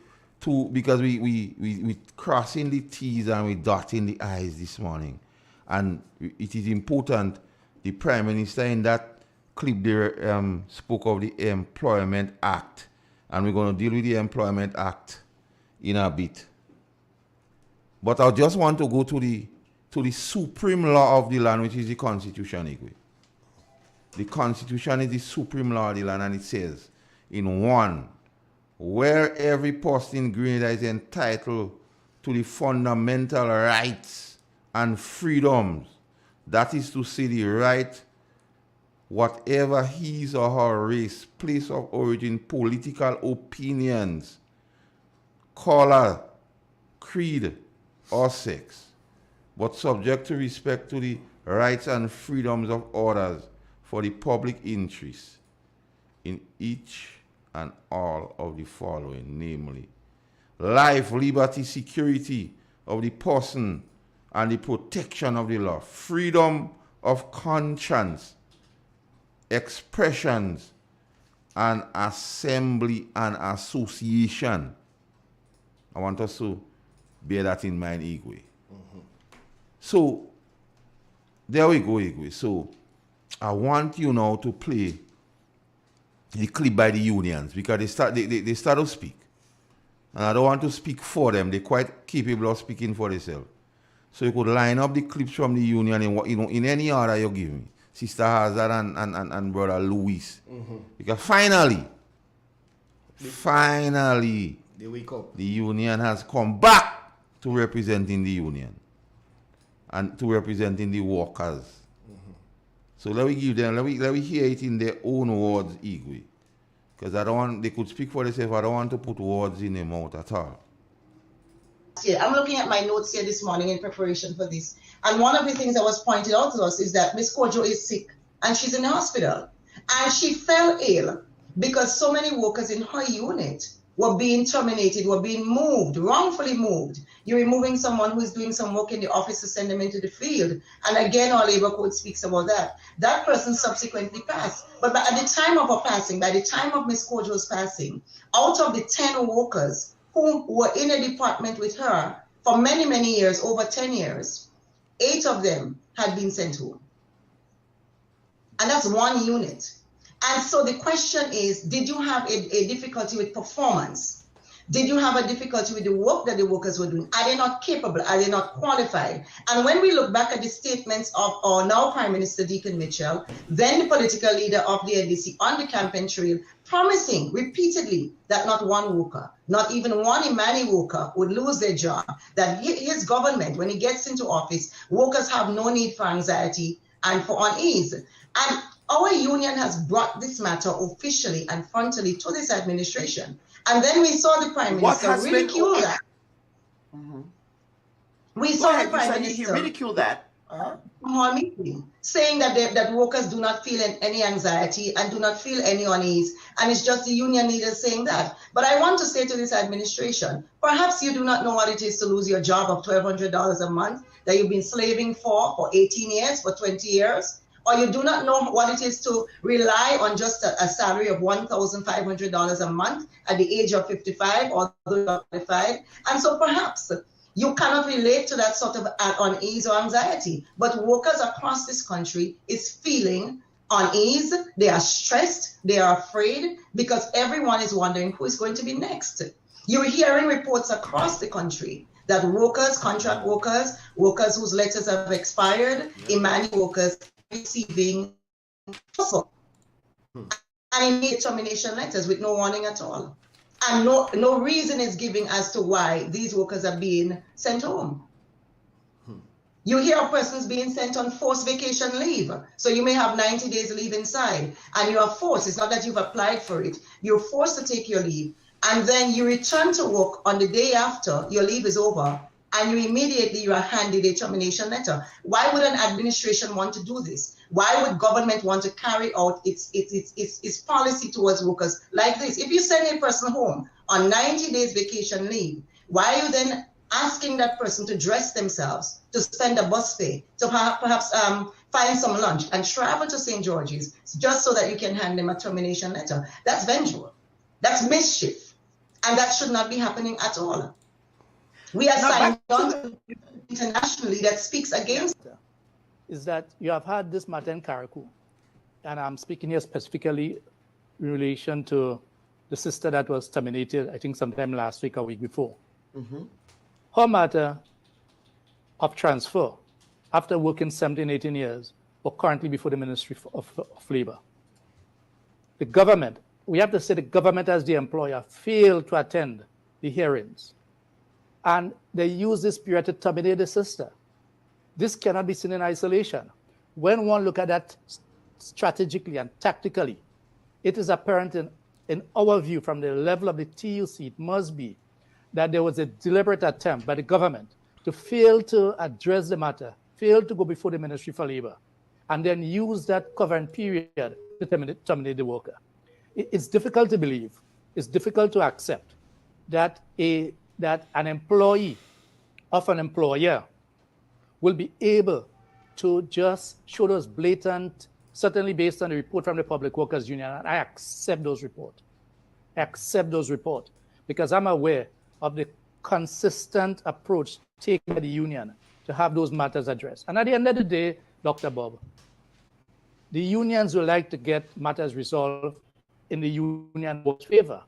because we crossing the T's and we dotting the I's this morning. And it is important. The Prime Minister in that clip there spoke of the Employment Act. And we're going to deal with the Employment Act in a bit. But I just want to go to the supreme law of the land, which is the Constitution, Igwe. The Constitution is the supreme law of the land, and it says, in 1, where every person in Grenada is entitled to the fundamental rights and freedoms, that is to say the right, whatever his or her race, place of origin, political opinions, color, creed, or sex, but subject to respect to the rights and freedoms of others for the public interest in each and all of the following, namely, life, liberty, security of the person and the protection of the law, freedom of conscience, expressions, and assembly and association. I want us to bear that in mind, Igwe. So, there we go, Igwe. So, I want you now to play the clip by the unions because they start to speak. And I don't want to speak for them. They're quite capable of speaking for themselves. So you could line up the clips from the union in any order you give me. Sister Hazard and Brother Louis. Because finally, they wake up. The union has come back to representing the union and to representing the workers. So let me give them, let me hear it in their own words, Igwe. Because I don't want, they could speak for themselves, I don't want to put words in their mouth at all. Yeah, I'm looking at my notes here this morning in preparation for this. And one of the things that was pointed out to us is that Miss Kojo is sick and she's in the hospital. And she fell ill because so many workers in her unit were being terminated, were being moved, wrongfully moved. You're removing someone who is doing some work in the office to send them into the field. And again, our labor code speaks about that. That person subsequently passed. But at the time of her passing, by the time of Miss Kojo's passing, out of the 10 workers who were in a department with her for many, many years, over 10 years, 8 of them had been sent home. And that's one unit. And so the question is, did you have a difficulty with performance? Did you have a difficulty with the work that the workers were doing? Are they not capable? Are they not qualified? And when we look back at the statements of our now Prime Minister Deacon Mitchell, then the political leader of the NDC on the campaign trail, promising repeatedly that not one worker, not even one Imani worker would lose their job, that his government, when he gets into office, workers have no need for anxiety and for unease. And our union has brought this matter officially and frontally to this administration. And then we saw the Prime Minister ridicule that. We saw the Prime Minister. He ridiculed that. Meeting, saying that that workers do not feel any anxiety and do not feel any unease, and it's just the union leaders saying that. But I want to say to this administration, perhaps you do not know what it is to lose your job of $1,200 a month that you've been slaving for 18 years, for 20 years, or you do not know what it is to rely on just a salary of $1,500 a month at the age of 55 or 35, and so perhaps you cannot relate to that sort of unease or anxiety. But workers across this country is feeling unease, they are stressed, they are afraid, because everyone is wondering who is going to be next. You're hearing reports across the country that workers, contract workers, workers whose letters have expired, Imani workers receiving and immediate termination letters with no warning at all. And no reason is given as to why these workers are being sent home. You hear of persons being sent on forced vacation leave. So you may have 90 days leave inside, and you are forced. It's not that you've applied for it. You're forced to take your leave. And then you return to work on the day after your leave is over, and you are handed a termination letter. Why would an administration want to do this? Why would government want to carry out its policy towards workers like this? If you send a person home on 90 days vacation leave, why are you then asking that person to dress themselves, to spend a bus fare, to perhaps find some lunch and travel to St. George's just so that you can hand them a termination letter? That's vengeful. That's mischief. And that should not be happening at all. We are signed on internationally that speaks against is that you have had this matter in Karakou, and I'm speaking here specifically in relation to the sister that was terminated, I think sometime last week or week before. Her matter of transfer after working 17, 18 years were currently before the Ministry of Labor. The government, we have to say the government as the employer failed to attend the hearings, and they used this period to terminate the sister. This cannot be seen in isolation. When one looks at that strategically and tactically, it is apparent in our view from the level of the TUC, it must be that there was a deliberate attempt by the government to fail to address the matter, fail to go before the Ministry for Labor, and then use that current period to terminate the worker. It's difficult to believe, it's difficult to accept that an employee of an employer will be able to just show those blatant, certainly based on the report from the Public Workers Union, and I accept those reports. I accept those reports because I'm aware of the consistent approach taken by the union to have those matters addressed. And at the end of the day, Dr. Bob, the unions will like to get matters resolved in the union workers' favor.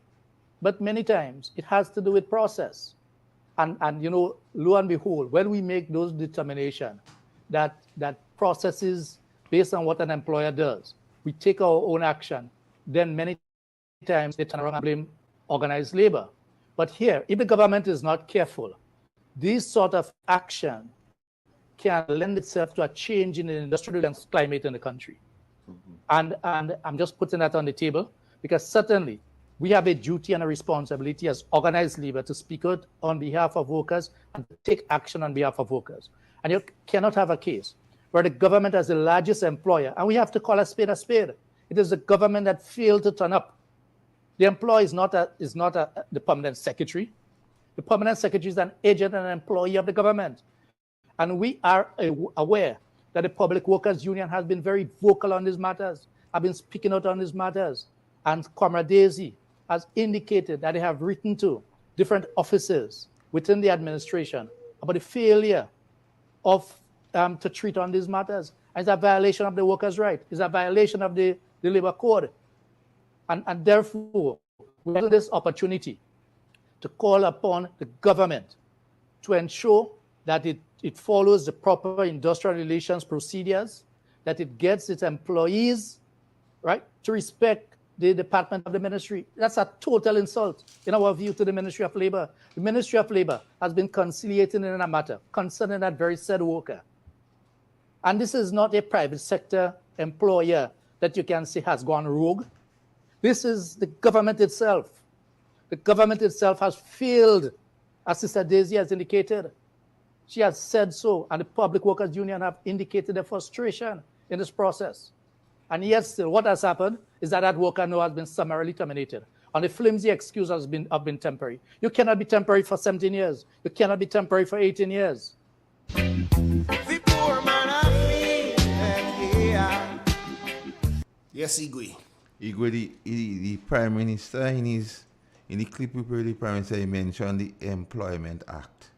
But many times it has to do with process. And you know, lo and behold, when we make those determinations that processes based on what an employer does, we take our own action, then many times they turn around and blame organized labor. But here, if the government is not careful, this sort of action can lend itself to a change in the industrial climate in the country. And I'm just putting that on the table because certainly we have a duty and a responsibility as organized labor to speak out on behalf of workers and to take action on behalf of workers. And you cannot have a case where the government as the largest employer, and we have to call a spade a spade. It is the government that failed to turn up. The employee is not the permanent secretary. The permanent secretary is an agent and an employee of the government. And we are aware that the Public Workers Union has been very vocal on these matters. I've been speaking out on these matters. And Comrade Daisy has indicated that they have written to different offices within the administration about the failure of to treat on these matters. It's a violation of the workers' right. It's a violation of the labor code. And therefore, we have this opportunity to call upon the government to ensure that it follows the proper industrial relations procedures, that it gets its employees, right, to respect the department of the ministry. That's a total insult, in our view, to the Ministry of Labor. The Ministry of Labor has been conciliating in a matter concerning that very said worker. And this is not a private sector employer that you can say has gone rogue. This is the government itself. The government itself has failed, as Sister Daisy has indicated. She has said so, and the Public Workers Union have indicated their frustration in this process. And yet still, what has happened is that worker now has been summarily terminated on the flimsy excuse of being temporary. You cannot be temporary for 17 years. You cannot be temporary for 18 years. Yes, Igwe. Igwe, the Prime Minister, in the clip we played, the Prime Minister, he mentioned the Employment Act.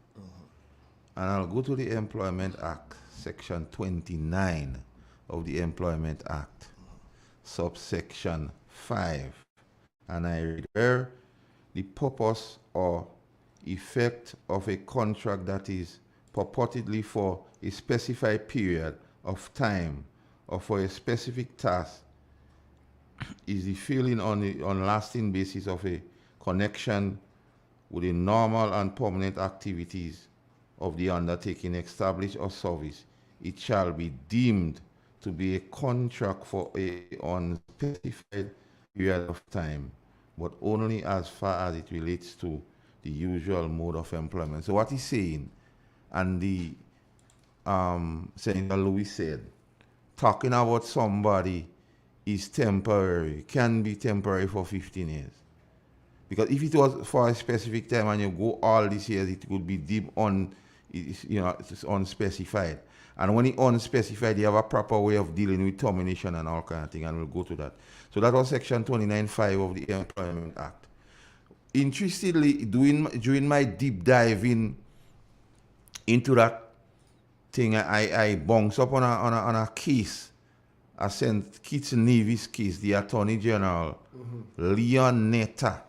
And I'll go to the Employment Act, Section 29 of the Employment Act, subsection 5. And I read there, the purpose or effect of a contract that is purportedly for a specified period of time or for a specific task is the filling on lasting basis of a connection with the normal and permanent activities of the undertaking established or service. It shall be deemed to be a contract for a unspecified period of time, but only as far as it relates to the usual mode of employment. So what he's saying, and the Senator Louis said, talking about somebody is temporary, can be temporary for 15 years. Because if it was for a specific time and you go all these years, it would be deemed it's unspecified. And when it's unspecified, you have a proper way of dealing with termination and all kind of thing, and we'll go to that. So that was Section 29.5 of the Employment Act. Interestingly, during my deep diving into that thing, I bounced up on a case, a St. Kitts Nevis case, the Attorney General, Leon Netta,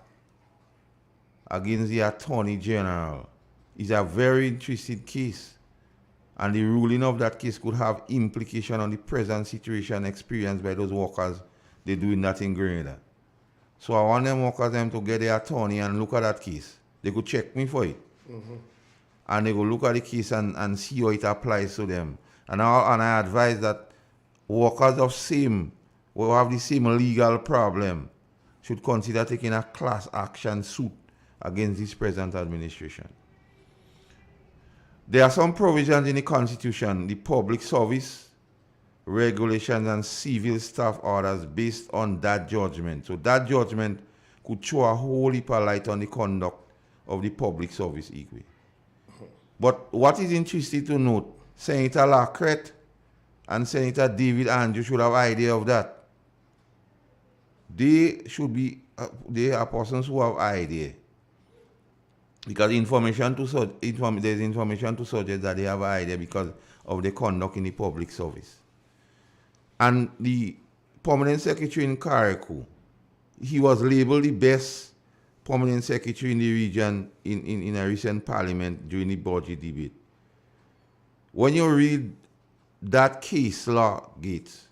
against the Attorney General. It's a very interesting case. And the ruling of that case could have implication on the present situation experienced by those workers. They're doing that in Grenada. So I want them workers to get their attorney and look at that case. They could check me for it. And they will look at the case and see how it applies to them. And I advise that workers who have the same legal problem should consider taking a class action suit against this present administration. There are some provisions in the Constitution, the Public Service Regulations and Civil Staff Orders based on that judgment. So that judgment could throw a whole heap of light on the conduct of the public service equally. But what is interesting to note, Senator Lacrette and Senator David Andrew should have idea of that. They should be, they are persons who have idea. Because there's information to suggest that they have an idea because of the conduct in the public service. And the permanent secretary in Carriacou, he was labeled the best permanent secretary in the region in a recent parliament during the budget debate. When you read that case law, Gates,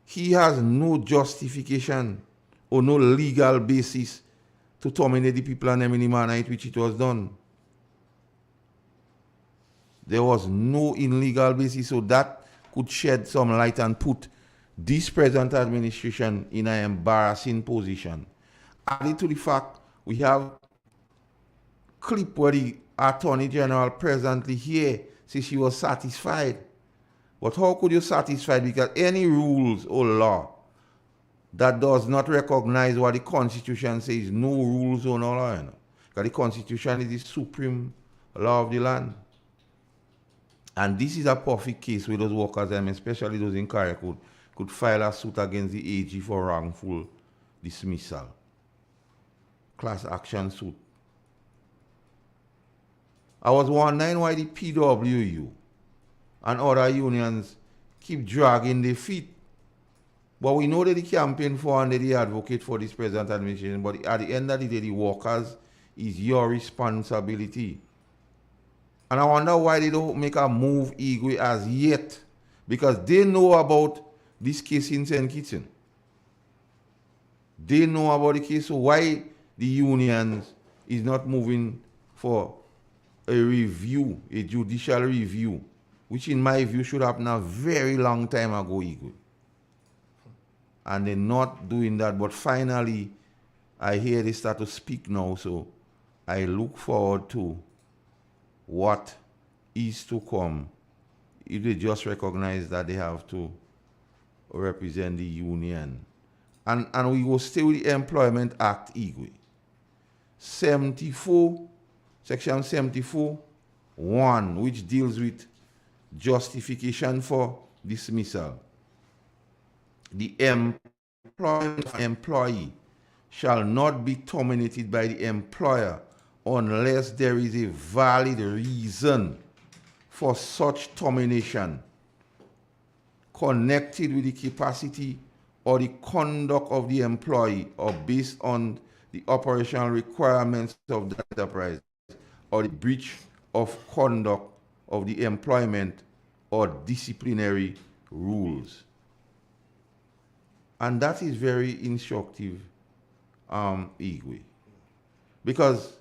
he has no justification or no legal basis to terminate the people and them in the manner in which it was done. There was no illegal basis, so that could shed some light and put this present administration in an embarrassing position. Added to the fact, we have clip where the Attorney General presently here says she was satisfied. But how could you satisfied? Because any rules or law that does not recognize what the Constitution says, no rules or no law. You know? Because the Constitution is the supreme law of the land. And this is a perfect case where those workers, especially those in Carriacou, could file a suit against the AG for wrongful dismissal. Class action suit. I was wondering why the PWU and other unions keep dragging their feet. But we know that they campaign for and they advocate for this present administration. But at the end of the day, the workers is your responsibility. And I wonder why they don't make a move, Igwe, as yet. Because they know about this case in St. Kitts. They know about the case, so why the unions is not moving for a review, a judicial review, which in my view should happen a very long time ago, Igwe. And they're not doing that, but finally, I hear they start to speak now, so I look forward to what is to come if they just recognize that they have to represent the union. And we will stay with the Employment Act, Igwe. 74, Section 74, 1, which deals with justification for dismissal. The employee shall not be terminated by the employer unless there is a valid reason for such termination connected with the capacity or the conduct of the employee or based on the operational requirements of the enterprise or the breach of conduct of the employment or disciplinary rules. And that is very instructive, Igwe. Because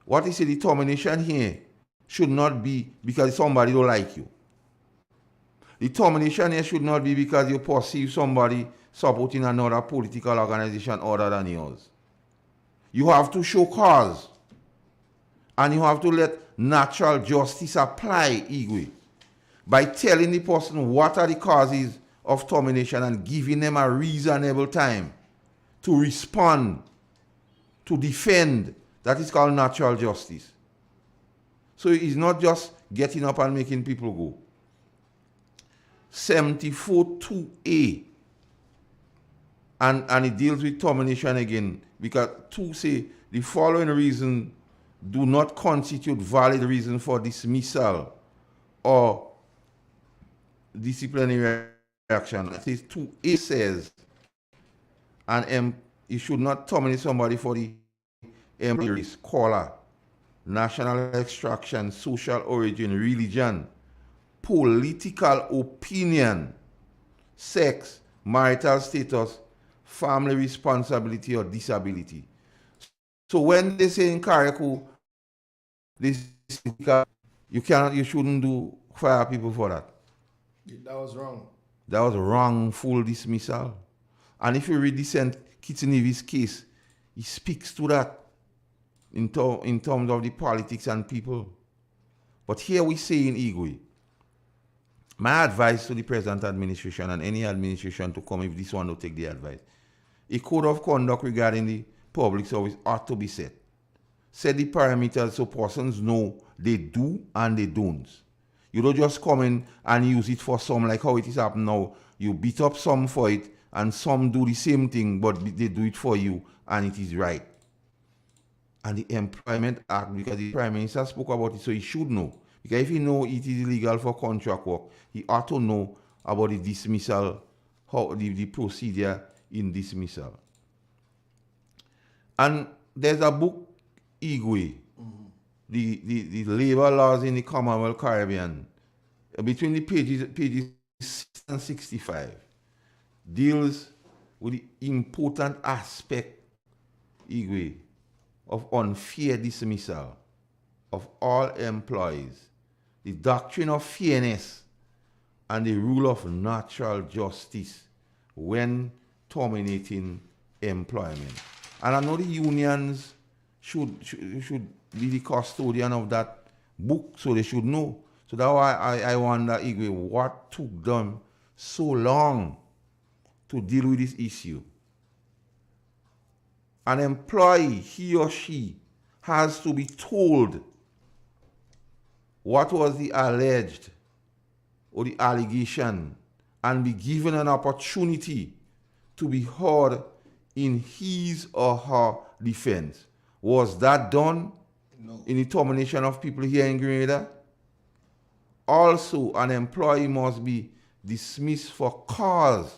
what is the termination here should not be because somebody don't like you. The termination here should not be because you perceive somebody supporting another political organization other than yours. You have to show cause. And you have to let natural justice apply, Igwe, by telling the person what are the causes of termination and giving them a reasonable time to respond, to defend. That is called natural justice. So it's not just getting up and making people go. 74.2a, and it deals with termination again, because 2 say the following reason do not constitute valid reason for dismissal or disciplinary action. It says 2a says, you should not terminate somebody for the race, color, national extraction, social origin, religion, political opinion, sex, marital status, family responsibility, or disability. So when they say in Karakou, you shouldn't fire people for that. That was wrong. That was wrongful dismissal. And if you read the St. Kitts case, he speaks to that in terms of the politics and people. But here we say in Igwe, my advice to the present administration and any administration to come if this one will take the advice, a code of conduct regarding the public service ought to be set. Set the parameters so persons know they do and they don't. You don't just come in and use it for some, like how it is happening now. You beat up some for it and some do the same thing, but they do it for you and it is right. And the Employment Act, because the Prime Minister spoke about it, so he should know. Because if he know it is illegal for contract work, he ought to know about the dismissal, how the procedure in dismissal. And there's a book, Igwe, the labor laws in the Commonwealth Caribbean, between the pages 6 and 65, deals with the important aspect, Igwe, of unfair dismissal of all employees, the doctrine of fairness, and the rule of natural justice when terminating employment. And I know the unions should be the custodian of that book, so they should know. So that's why I wonder, Igwe, what took them so long to deal with this issue? An employee, he or she, has to be told what was the alleged or the allegation and be given an opportunity to be heard in his or her defense. Was that done? No. In the termination of people here in Grenada? Also, an employee must be dismissed for cause.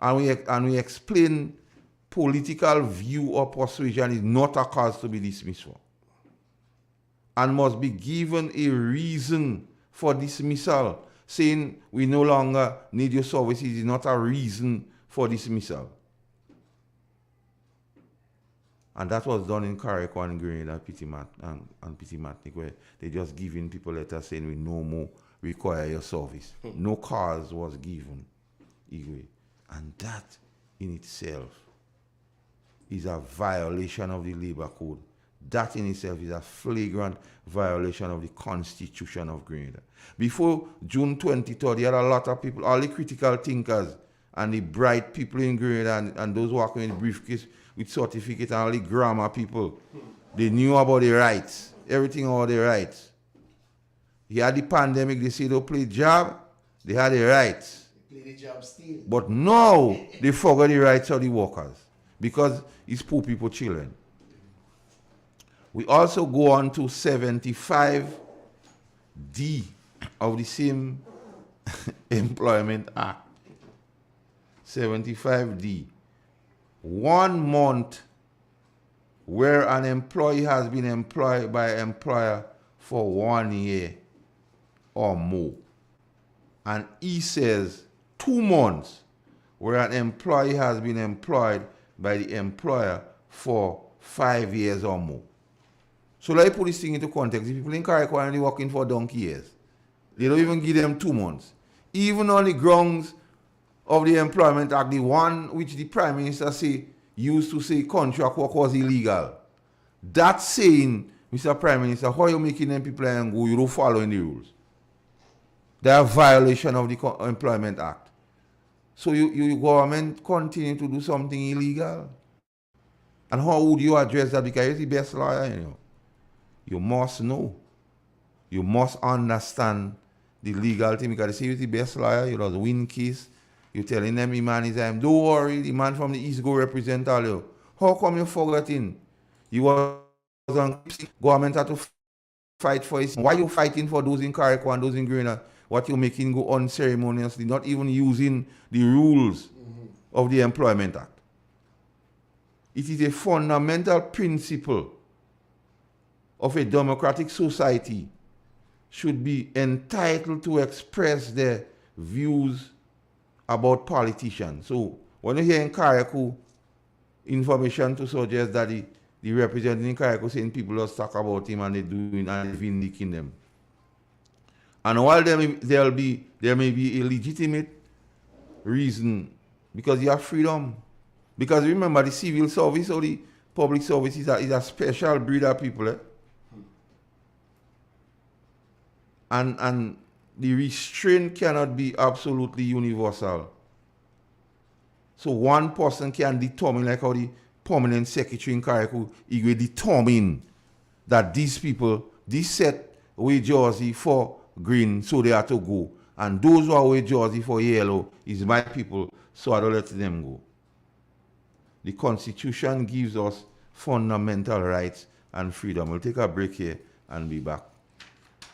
And we explain political view or persuasion is not a cause to be dismissed for, and must be given a reason for dismissal. Saying we no longer need your services is not a reason for dismissal. And that was done in Carriacou and Grenada and Petit-Martinique, where they just giving people letters saying we no more require your service. No cause was given. And that in itself is a violation of the labor code. That in itself is a flagrant violation of the Constitution of Grenada. Before June 23rd, you had a lot of people, all the critical thinkers and the bright people in Grenada and those walking in the briefcase with certificate and all the grammar people, they knew about the rights, everything about the rights. You had the pandemic, they say they play job, they had the rights. They play the job still. But now they forget the rights of the workers because it's poor people children. We also go on to 75D of the same Employment Act. 75D. 1 month where an employee has been employed by an employer for 1 year or more. And he says 2 months where an employee has been employed by the employer for 5 years or more. So let me put this thing into context. The people in Carriacou are only working for donkey years. They don't even give them 2 months. Even on the grounds of the Employment Act, the one which the Prime Minister used to say contract work was illegal. That saying, Mr. Prime Minister, how are you making them people and go, you don't follow the rules? They are violation of the Employment Act. So you government continue to do something illegal. And how would you address that? Because you're the best lawyer, you know. You must know. You must understand the legal thing because they say you're the best lawyer, you just win case. You're telling them the man is don't worry, the man from the East go represent all you. How come you forgetting? You was on government had to fight for it. Why you fighting for those in Carriacou and those in Grenada? What you making go unceremoniously, not even using the rules of the Employment Act. It is a fundamental principle of a democratic society should be entitled to express their views about politicians. So when you hear in Carriacou information to suggest that the representative in Carriacou saying people just talk about him and they doing and vindicating them. And while there may be a legitimate reason because you have freedom. Because remember the civil service or the public service is a special breed of people. Eh? And the restraint cannot be absolutely universal. So one person can determine, like how the permanent secretary in Carriacou, he will determine that these people, this set away jersey for green, so they have to go. And those who are away jersey for yellow is my people, so I don't let them go. The Constitution gives us fundamental rights and freedom. We'll take a break here and be back,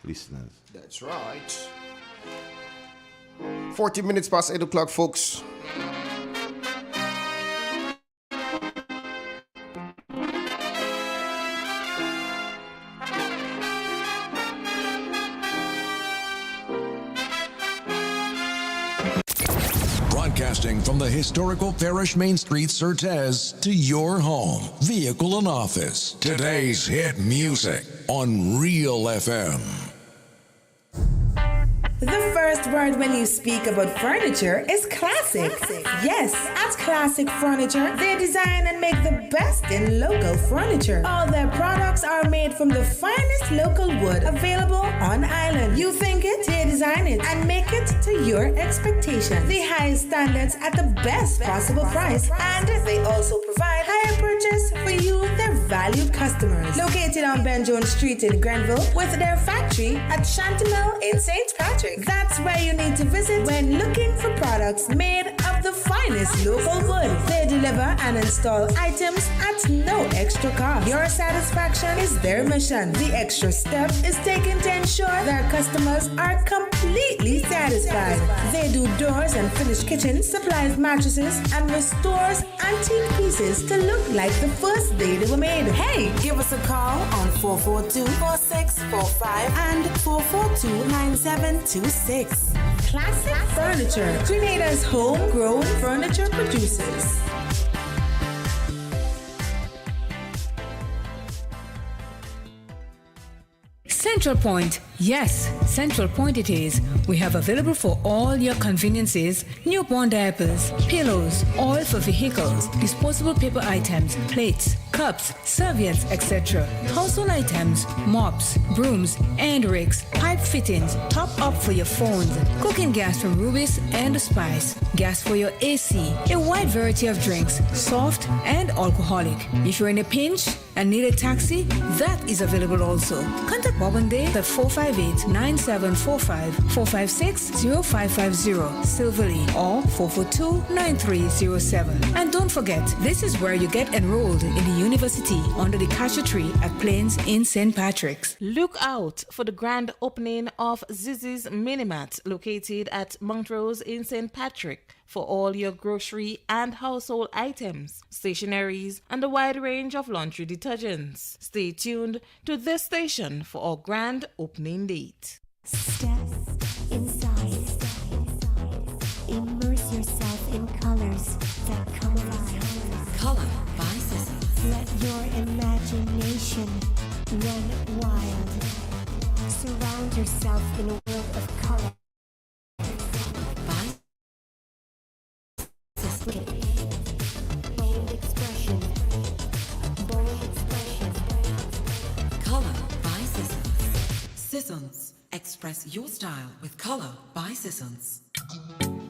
listeners. That's right. 40 minutes past 8 o'clock, folks. Broadcasting from the historical Parish Main Street, Certes, to your home, vehicle, and office. Today's hit music on Real FM. The first word when you speak about furniture is classic. Yes, at Classic Furniture, they design and make the best in local furniture. All their products are made from the finest local wood available on island. You think it, they design it and make it to your expectations. The highest standards at the best possible price, and they also provide higher purchase for you, their valued customers. Located on Ben Jones Street in Grenville, with their factory at Chantemelle in St. Patrick. That's where you need to visit when looking for products made of of the finest local wood. They deliver and install items at no extra cost. Your satisfaction is their mission. The extra step is taken to ensure their customers are completely satisfied. They do doors and finished kitchen, supplies mattresses, and restores antique pieces to look like the first day they were made. Hey, give us a call on 442-4645 and 442-9726. Classic Furniture, Grenada's homegrown furniture producers. Central Point. Yes, Central Point it is. We have available for all your conveniences newborn diapers, pillows, oil for vehicles, disposable paper items, plates, cups, serviettes, etc. Household items, mops, brooms, and rakes, pipe fittings, top up for your phones, cooking gas from Rubis and Spice, gas for your AC, a wide variety of drinks, soft and alcoholic. If you're in a pinch and need a taxi, that is available also. Contact Bob and Dave at 458-9745, 456-0550, Silverly, or 442-9307. And don't forget, this is where you get enrolled in the university under the cashew tree at Plains in St. Patrick's. Look out for the grand opening of Zizi's Minimat located at Montrose in St. Patrick for all your grocery and household items, stationeries, and a wide range of laundry detergents. Stay tuned to this station for our grand opening date. Step inside. Immerse yourself in colors that come alive. Color by Sissons. Let your imagination run wild. Surround yourself in a world of color. Bold expression. Bold expression. Color by Sissons. Sissons. Express your style with Color by Sissons.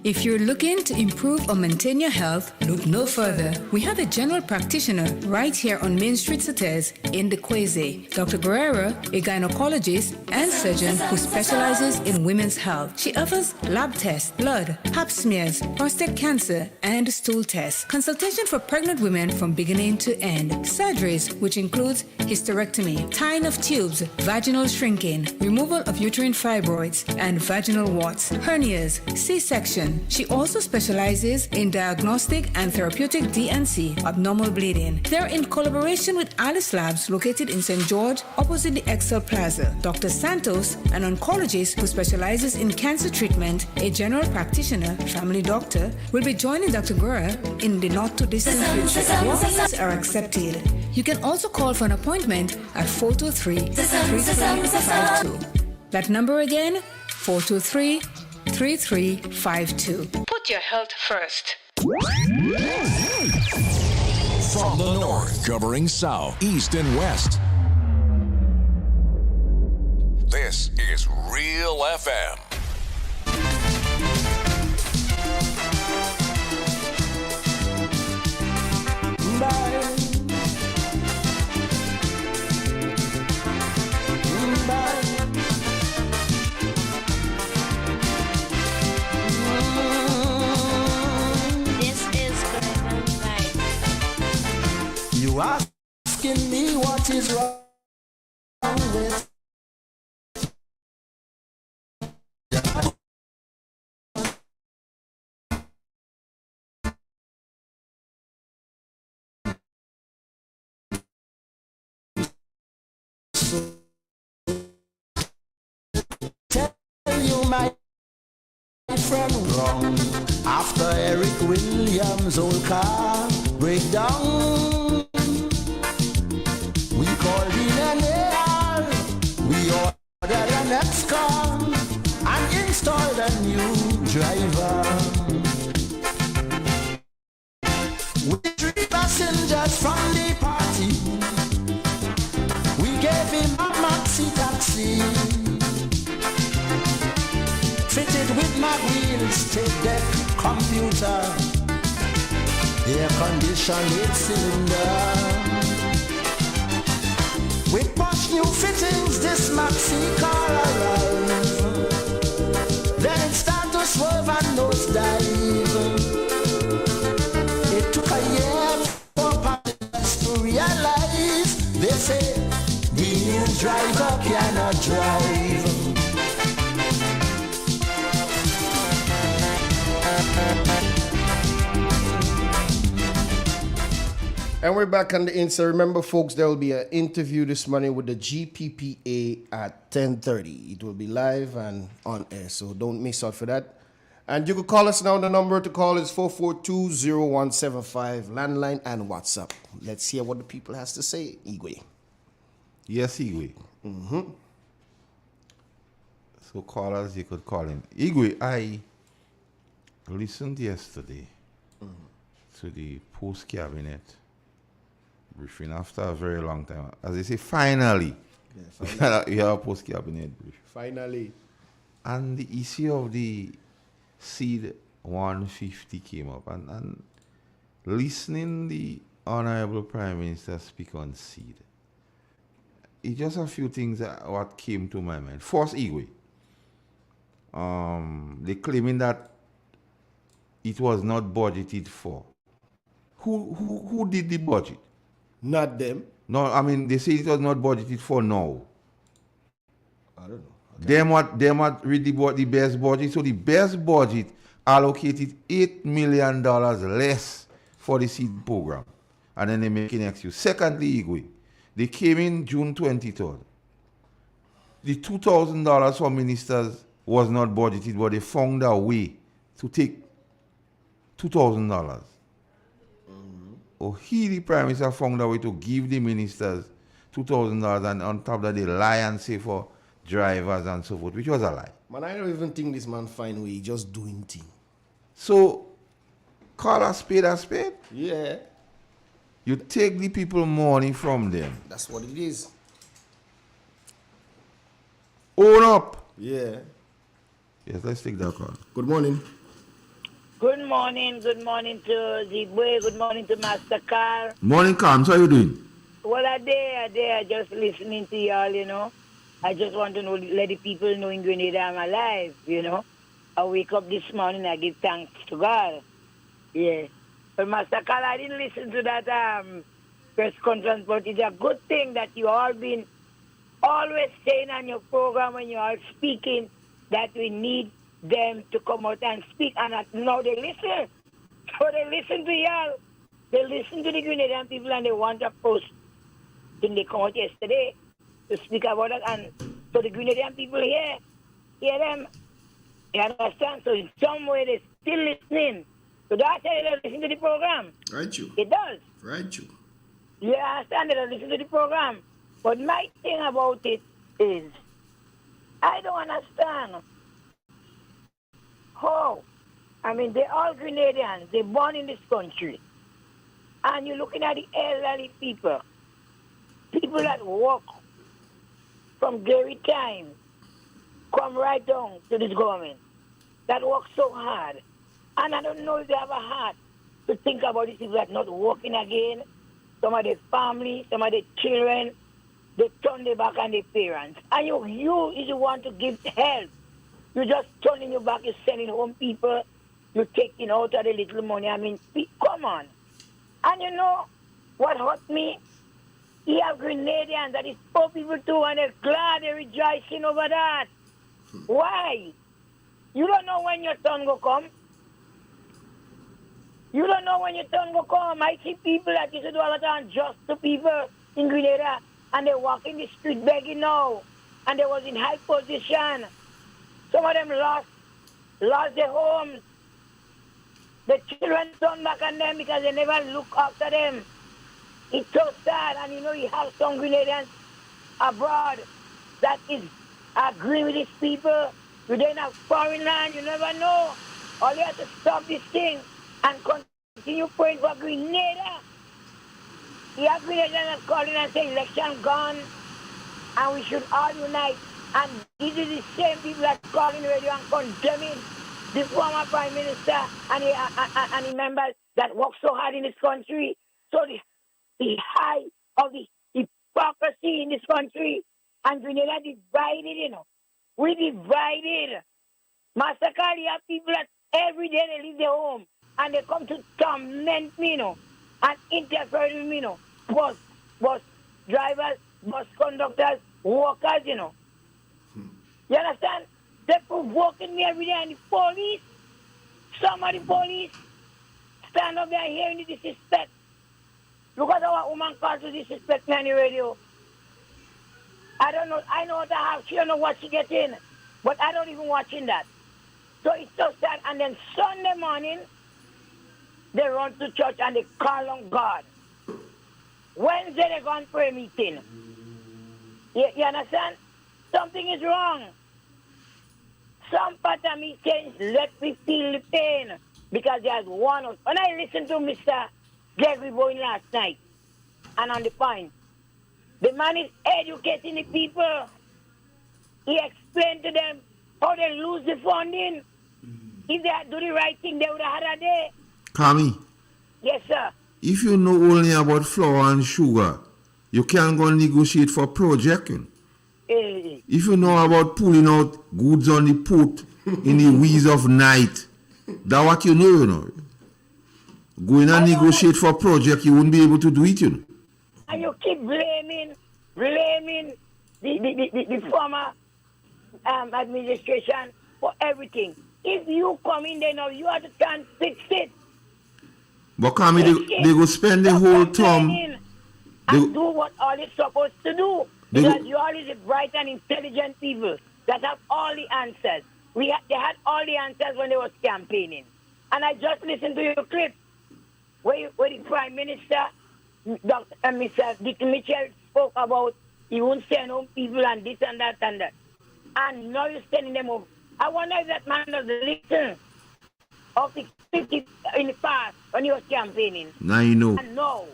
If you're looking to improve or maintain your health, look no further. We have a general practitioner right here on Main Street, Sautez in the Quasi. Dr. Guerrero, a gynecologist and surgeon who specializes in women's health. She offers lab tests, blood, pap smears, prostate cancer, and stool tests. Consultation for pregnant women from beginning to end. Surgeries, which includes hysterectomy, tying of tubes, vaginal shrinking, removal of uterine fibroids, and vaginal warts, hernias, C-section. She also specializes in diagnostic and therapeutic D&C, abnormal bleeding. They're in collaboration with Alice Labs, located in St. George, opposite the Excel Plaza. Dr. Santos, an oncologist who specializes in cancer treatment, a general practitioner, family doctor, will be joining Dr. Guerra in the not-too-distant future. Walk-ins are accepted. You can also call for an appointment at 423-3352. That number again, 423-3352. Put your health first. From the north, covering south, east, and west. This is Real FM. You asking me what is wrong with tell you my friend wrong after Eric Williams' old car breakdown. We called in an AR, we ordered an X-Con and installed a new driver. With 3 passengers from the party, we gave him a maxi taxi, fitted with my wheels, tape deck, computer, air conditioned 8-cylinder. With posh new fittings, this maxi car arrived. Then it started to swerve and nosedive. And we're back on the inside. Remember, folks, there will be an interview this morning with the GPPA at 10:30. It will be live and on air, so don't miss out for that. And you can call us now. The number to call is 442-0175, landline and WhatsApp. Let's hear what the people has to say, Igwe. Yes, Igwe. Mm-hmm. So callers, you could call in. Igwe, I listened yesterday to the post-cabinet briefing after a very long time. As they say, finally, we have a post-cabinet briefing. Finally. And the issue of the seed 150 came up. And listening the Honorable Prime Minister speak on seed, it's just a few things that what came to my mind. First, Igwe. They claiming that it was not budgeted for. Who did the budget? Not them. No, I mean they say it was not budgeted for now. I don't know. Them what read the best budget. So the best budget allocated $8 million less for the seed program. And then they make an excuse. Secondly, Igwe, they came in June 23rd. The $2,000 for ministers was not budgeted, but they found a way to take $2,000. Or the Prime Minister found a way to give the ministers $2,000, and on top of that they lie and say for drivers and so forth, which was a lie. Man, I don't even think this man find way, he just doing thing. So, call a spade a spade. Yeah. You take the people money from them. That's what it is. Own up. Yeah. Yes, let's take that call. Good morning. Good morning to Zibwe. Good morning to Master Carl. Morning, Carms. How you doing? Well, I just listening to y'all, you know. I just want to know, let the people know in Grenada I'm alive, you know. I wake up this morning, I give thanks to God. Yeah. But Master Carl, I didn't listen to that press conference, but it's a good thing that you all been always saying on your program when you are speaking that we need them to come out and speak, and now they listen. So they listen to y'all. They listen to the Grenadian people, and they want a post. Then they come out yesterday to speak about it, and so the Grenadian people hear them. You understand? So in some way they're still listening. So that's why they listen to the program. Right, you. It does. Right, you. You understand? They don't listen to the program. But my thing about it is, I don't understand how. I mean, they're all Grenadians. They're born in this country. And you're looking at the elderly people that walk from Gary time, come right down to this government, that work so hard. And I don't know if they have a heart to think about these people that not working again. Some of their family, some of their children, they turn their back on their parents. And you if you want to give help, you're just turning your back, you're sending home people, you're taking out of the little money. I mean, come on. And you know what hurt me? You have Grenadians that is poor people too, and they're glad, they're rejoicing over that. Why? You don't know when your turn will come. You don't know when your turn will come. I see people that used to do all the time just to people in Grenada, and they walk in the street begging now, and they was in high position. Some of them lost their homes. The children turned back on them because they never look after them. It's so sad, and you know you have some Grenadians abroad that is agreeing with these people. You don't have foreign land, you never know. All you have to stop this thing and continue praying for Grenada. You have Grenadians that calling and saying election gone, and we should all unite. And these are the same people that calling radio and condemning the former Prime Minister and the members that work so hard in this country. So the high of the hypocrisy in this country, and Grenada divided, you know. We divided. Master Carl, you have people that every day they leave their home and they come to torment me, you know, and interfere with me, you know. Bus drivers, bus conductors, workers, you know. You understand? They're provoking me every day, and the police, some of the police stand up there hearing the disrespect. Look at our woman calls to disrespect me on the radio. I don't know. I know what I have. She don't know what she getting. But I don't even watching that. So it's so sad. And then Sunday morning, they run to church and they call on God. Wednesday, they go and pray meeting. You understand? Something is wrong. Some part of me says, let me feel the pain. Because there's one of... When I listened to Mr. Gregory Bowen last night, and on the point, the man is educating the people. He explained to them how they lose the funding. If they had do the right thing, they would have had a day. Kami, Yes, sir. if you know only about flour and sugar, you can't go and negotiate for project. If you know about pulling out goods on the port in the wheeze of night, that's what you know. Going and negotiate for project, you wouldn't be able to do it, And you keep blaming the former administration for everything. If you come in there now, you have to try and fix it. But Kami, they go spend the whole term. And do what all it's supposed to do. Because you all is the bright and intelligent people that have all the answers. They had all the answers when they was campaigning. And I just listened to your clip where the Prime Minister, Mr. Dick Mitchell, spoke about he won't send home people and this and that and that. And now you're sending them home. I wonder if that man doesn't listen of the 50 in the past when he was campaigning. Now you know. And no.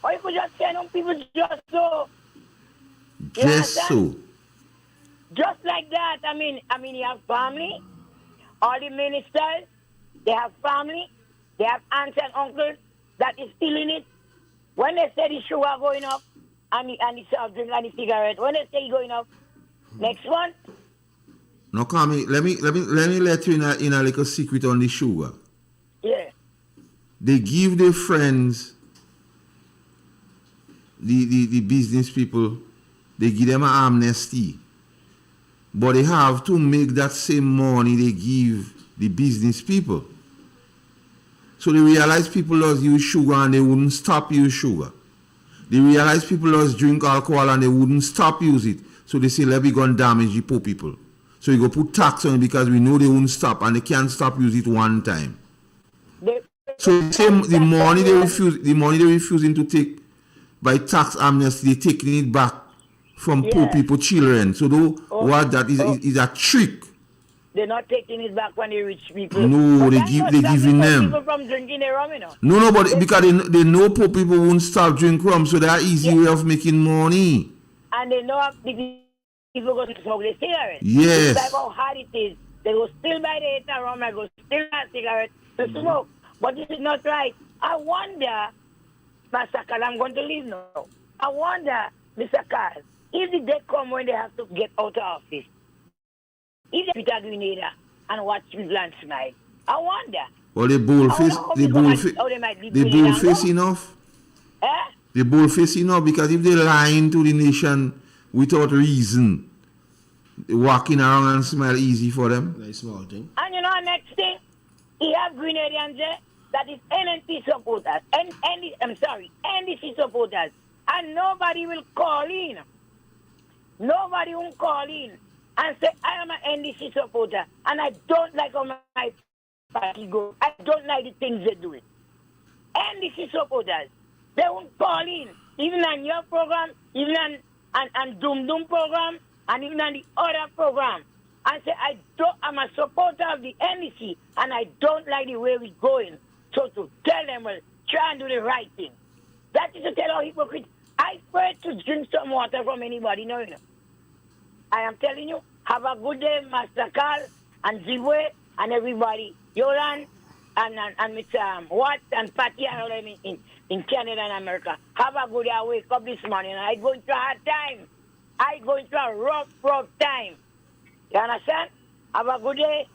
Or you could just send home people just so. Just so. Just like that. I mean, you have family. All the ministers, they have family. They have aunts and uncles that is still in it. When they say the sugar going up and the soft drink and the cigarette, when they say it going up, next one. No, Kami, let me let you in a little secret on the sugar. Yeah. They give their friends, the business people, they give them an amnesty. But they have to make that same money they give the business people. So they realize people just use sugar and they wouldn't stop use sugar. They realize people just drink alcohol and they wouldn't stop use it. So they say, let me go and damage the poor people. So you go put tax on it because we know they won't stop and they can't stop use it one time. So the money they refusing to take by tax amnesty, they taking it back from poor people, children. So what that is a trick. They're not taking it back when they rich people. No, they giving them. People from drinking their rum, you know. No, but because they know poor people won't stop drinking rum, so that's easy way of making money. And they know the people go to smoke the cigarette. Yes. It's like how hard it is. They go still buy the 8 rum and go still buy a cigarette to smoke. But this is not right. I wonder, Mr. Carl, I'm going to leave now. I wonder, Mr. Carl, if the day come when they have to get out of office, if they Peter Grenada and watch people and smile, I wonder. Well, they boldface enough. Eh? They boldface enough because if they lying to the nation without reason, walking around and smile easy for them. Very small thing. And you know, next thing, he have Grenadians there that is NNP supporters, NDC supporters, and nobody will call in. Nobody will call in and say, I am an NDC supporter, and I don't like how my party goes. I don't like the things they do. NDC supporters, they won't call in, even on your program, even on Doom Doom program, and even on the other program, and say, I'm a supporter of the NDC, and I don't like the way we're going. So to tell them, well, try and do the right thing. That is to tell our hypocrites, I pray to drink some water from anybody, no, you know. I am telling you, have a good day, Master Carl, and Zibwe, and everybody. Yolan, and Mr. Watt, and Patty, and all them in Canada and America. Have a good day. I wake up this morning, and I going through a hard time. I going through a rough time. You understand? Have a good day.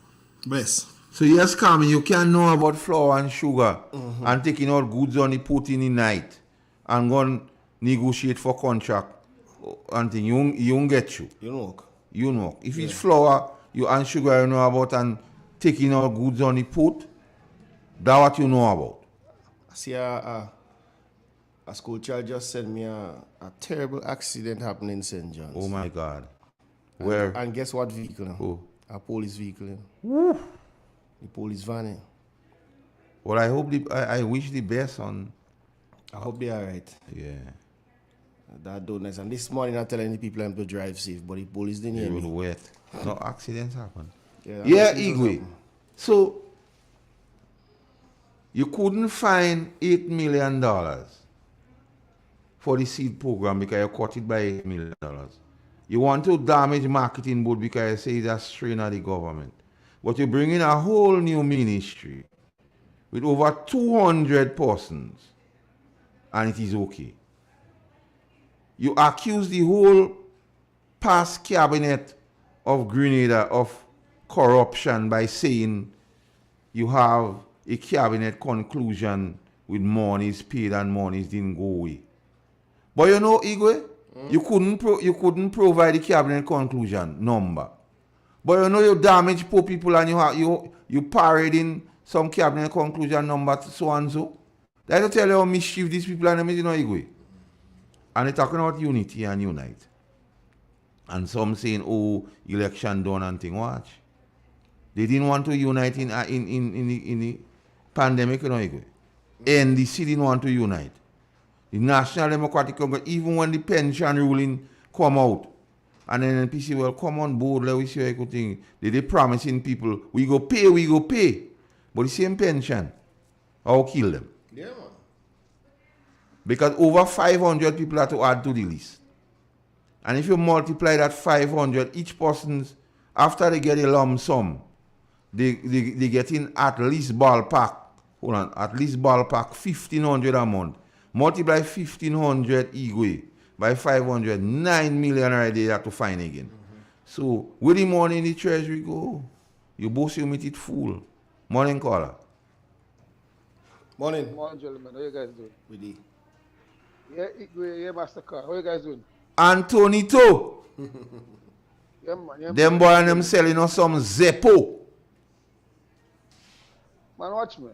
Yes. So yes, Carmen, you can know about flour and sugar and taking out goods on the port in the night and go and negotiate for contract and thing. You won't get you. You know. If it's flour and sugar you know about and taking out goods on the port, that's what you know about. I see a A school child just sent me a terrible accident happened in St. John's. Oh my God. Where? And guess what vehicle? Who? A police vehicle. Woo. The police van. Well, I hope I wish the best on. I hope they are right. Yeah. That don't nice. And this morning I'm telling the people I'm to drive safe, but the police didn't hear It me. was wet. No accidents happen. Yeah, Igwe. So you couldn't find $8 million for the seed program because you cut it by $8 million. You want to damage marketing board because you say it's a strain of the government. But you bring in a whole new ministry with over 200 persons and it is okay. You accuse the whole past cabinet of Grenada of corruption by saying you have a cabinet conclusion with monies paid and monies didn't go away. But you know, Igwe, you couldn't provide the cabinet conclusion number. But you know you damage poor people and you parading some cabinet conclusion number so and so. That's to tell you how mischief these people are, you know, Igwe. And they're talking about unity and unite. And some saying, oh, election done and thing. Watch. They didn't want to unite in the pandemic, you know, Igwe. NDC didn't want to unite. The National Democratic Congress, even when the pension ruling come out, and then NPC, well, come on board, let me see how you could think. They promising people, we go pay. But the same pension, I'll kill them. Yeah, man. Because over 500 people are to add to the list. And if you multiply that 500, each person's, after they get a lump sum, they get in at least ballpark, at least ballpark 1,500 a month. Multiply 1,500 Igwe by 500, 9 million already they have to find again. So, with the money in the treasury go, you both you meet it full. Morning, caller. Morning. Morning, gentlemen. How you guys doing? We did. Yeah, Igwe, yeah, Mastercard. How you guys doing? Antonito. Yeah, man. Yeah, Them boy and them selling us some Zeppo. Man, watch me.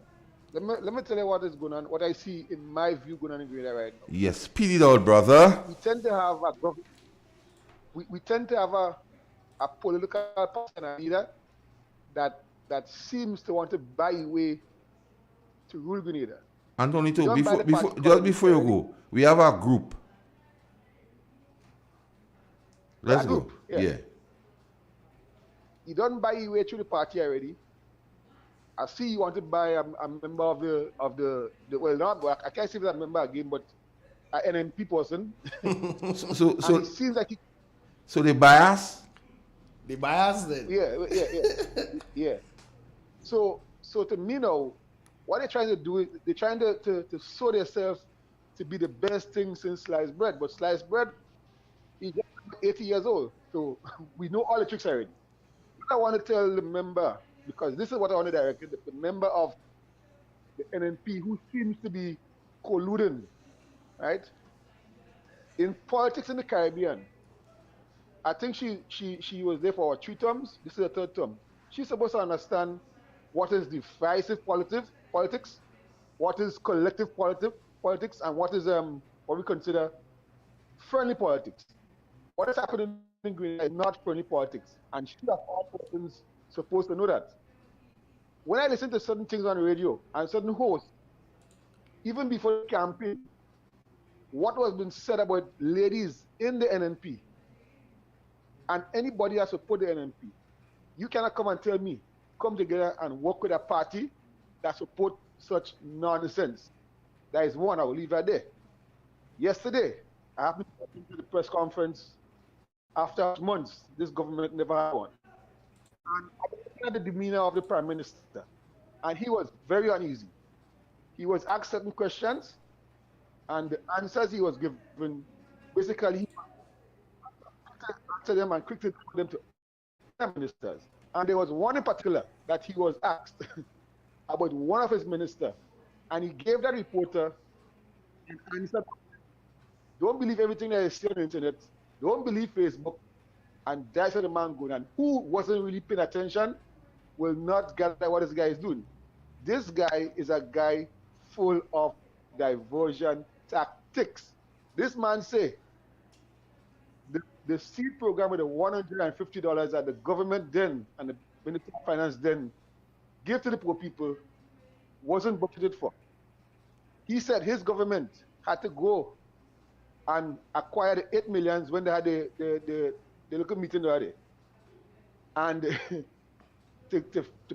Let me tell you what is going on, what I see in my view going on in Grenada right now. Yes, speed it out, brother. We tend to have we tend to have a political person and leader that seems to want to buy way to rule Grenada. Antonito, Just before you go, we have a group. Let's A go. group, yeah. Yeah. You don't buy your way through the party already. I see you want to buy a member of the well, not I can't say that member again, but an NMP person. So and it seems like so they bias. They bias then. Yeah. So to me now, what they're trying to do is they're trying to show themselves to be the best thing since sliced bread. But sliced bread is just 80 years old, so we know all the tricks already. What I want to tell the member, because this is what I want to direct, the member of the NNP who seems to be colluding, right? In politics in the Caribbean, I think she was there for 3 terms. This is the 3rd term. She's supposed to understand what is divisive politics, what is collective politics, and what is what we consider friendly politics. What is happening in Grenada is not friendly politics, and she of all persons supposed to know that. When I listen to certain things on the radio and certain hosts, even before the campaign, what was being said about ladies in the NNP and anybody that support the NNP, you cannot come and tell me, come together and work with a party that support such nonsense. That is one, I will leave that there. Yesterday, I happened to the press conference after months, this government never had one. And I was looking at the demeanor of the Prime Minister, and he was very uneasy. He was asked certain questions, and the answers he was given, basically, he answered them and quickly told them to other ministers. And there was one in particular that he was asked about one of his ministers, and he gave that reporter an answer. Don't believe everything that is seen on the internet. Don't believe Facebook. And that's where the man going. And who wasn't really paying attention will not get what this guy is doing. This guy is a guy full of diversion tactics. sticks. This man say the seed program with the $150 that the government then and the Minister of Finance then gave to the poor people wasn't budgeted for. He said his government had to go and acquire the 8 millions when they had the local meeting the other day, and to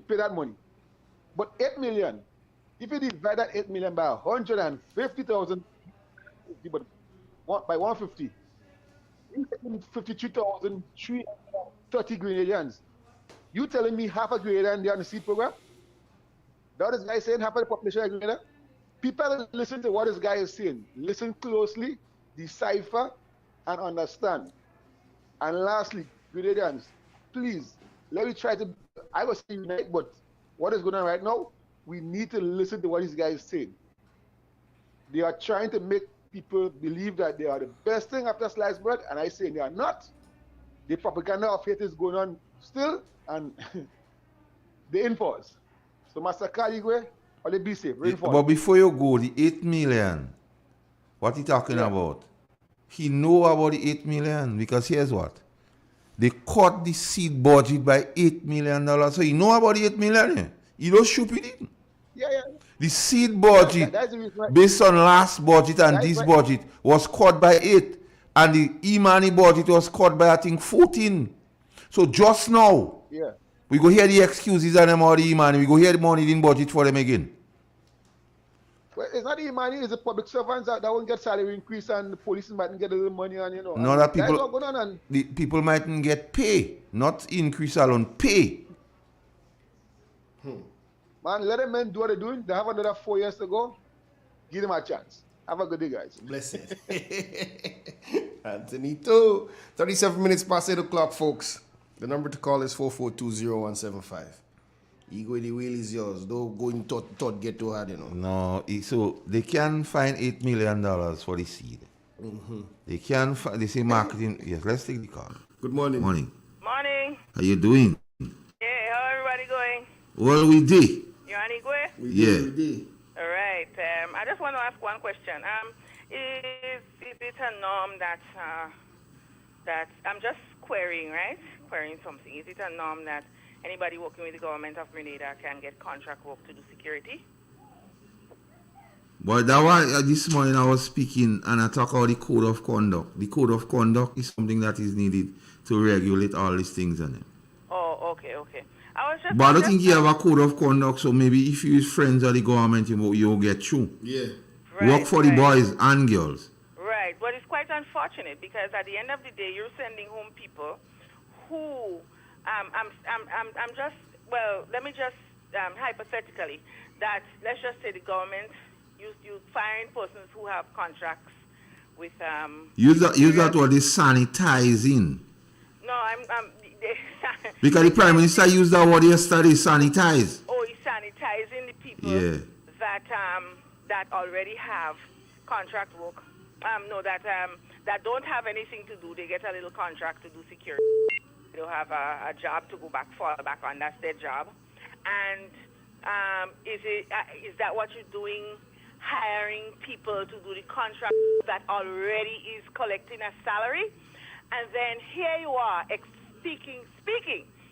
pay that money. But 8 million, if you divide that 8 million by 150,000, by 150, you're getting 53,330 Grenadians. You telling me half a Grenadian there on the seed program? That is guy saying half of the population of Grenada? People listen to what this guy is saying. Listen closely, decipher, and understand. And lastly, Grenadians, please, let me try to, I was saying unite, but what is going on right now? We need to listen to what this guy is saying. They are trying to make people believe that they are the best thing after sliced bread, and I say they are not. The propaganda of hate is going on still, and they enforce. So, Master Kaligwe, or they be safe, reinforce. But before you go, the 8 million, what he talking about? He know about the 8 million, because here's what. They cut the seed budget by $8 million. So he know about the 8 million. Eh? He don't stupid it. Yeah. The seed budget, based on last budget and this budget, was cut by 8. And the e-money budget was cut by, I think, 14. So just now, we go hear the excuses and them all the e-money. We go hear the money in budget for them again. Well, it's not the e-money, it's the public servants that won't get salary increase, and the police might get a little money, and you know. No, that people, the people mightn't get pay, not increase alone, pay. Man, let them men do what they're doing. They have another 4 years to go. Give them a chance. Have a good day, guys. Blessed. Anthony, too. 37 minutes past 8 o'clock, folks. The number to call is 4420175. Ego, the wheel is yours. Don't go in thought get too hard, you know. No, so they can find $8 million for the seed. They can find, they say marketing. Yes, let's take the call. Good morning. Morning. Morning. How you doing? Yeah, how everybody going? Well, we did. You on Igwe? Yeah. We did. All right. I just want to ask one question. Is it a norm that I'm just querying, right? Querying something. Is it a norm that anybody working with the government of Grenada can get contract work to do security? But that was, this morning I was speaking and I talk about the code of conduct. The code of conduct is something that is needed to regulate all these things on it. Oh, okay. But I don't think you have a code of conduct, so maybe if you're friends of the government, you'll get through. Yeah. Work for the boys and girls. Right, but it's quite unfortunate because at the end of the day, you're sending home people who, I'm just, well, let me just hypothetically, that let's just say the government, you find persons who have contracts with Use that word, is sanitizing. No, Because the Prime Minister used that word yesterday, sanitize. Oh, he's sanitizing the people that already have contract work. That don't have anything to do. They get a little contract to do security. They don't have a job to fall back on. That's their job. And is that what you're doing? Hiring people to do the contract that already is collecting a salary? And then here you are speaking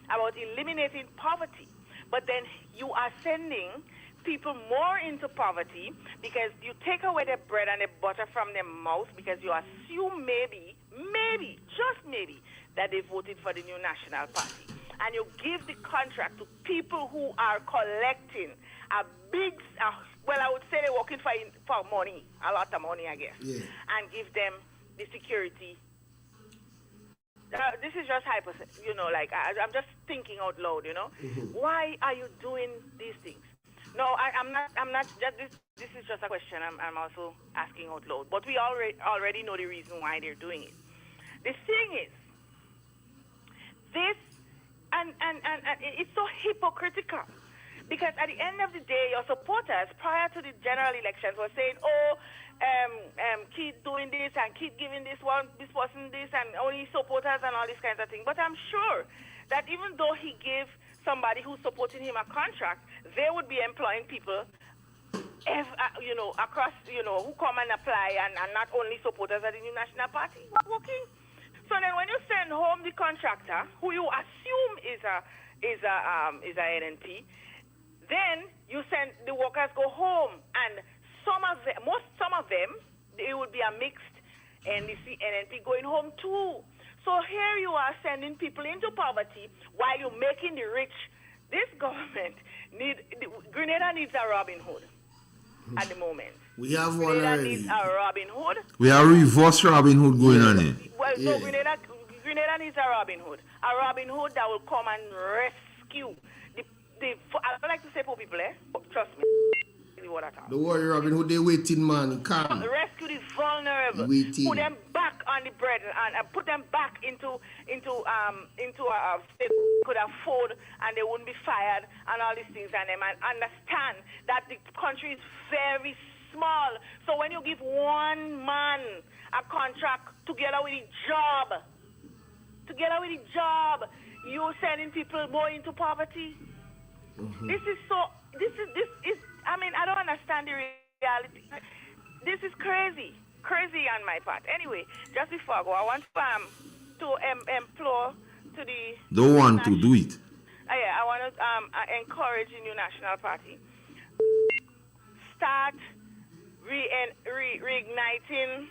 about eliminating poverty, but then you are sending people more into poverty because you take away the bread and the butter from their mouth because you assume maybe, just maybe, that they voted for the new National Party. And you give the contract to people who are collecting a big, well, I would say they're working for money, a lot of money, I guess, and give them the security. This is just hypothetical, I'm just thinking out loud, Why are you doing these things? No, I'm not, this is just a question I'm also asking out loud. But we already know the reason why they're doing it. The thing is, this, and it's so hypocritical. Because at the end of the day, your supporters, prior to the general elections, were saying, keep doing this and keep giving this person this and only supporters and all these kinds of things. But I'm sure that even though he gave somebody who's supporting him a contract, they would be employing people across, who come and apply, and not only supporters of the New National Party, not working. So then, when you send home the contractor, who you assume is a NNP, then you send the workers go home, and some of them, it would be a mixed NNP going home too. So here you are sending people into poverty while you're making the rich. This government Grenada needs a Robin Hood at the moment. We have one Grenada already. needs a Robin Hood. We have reverse Robin Hood going on here. Well, so Grenada needs a Robin Hood. A Robin Hood that will come and rescue I don't like to say poor people, trust me. What I Don't worry, Robin Hood, they waiting, man. Calm. Rescue the vulnerable. Waiting. Put them back on the bread and put them back into a state could afford, and they wouldn't be fired and all these things, and understand that the country is very small. So when you give one man a contract together with a job, you're sending people more into poverty. This is I don't understand the reality. This is crazy on my part. Anyway, just before I go, I want to implore to the... Don't want to do it. I want to encourage the New National Party. Start reigniting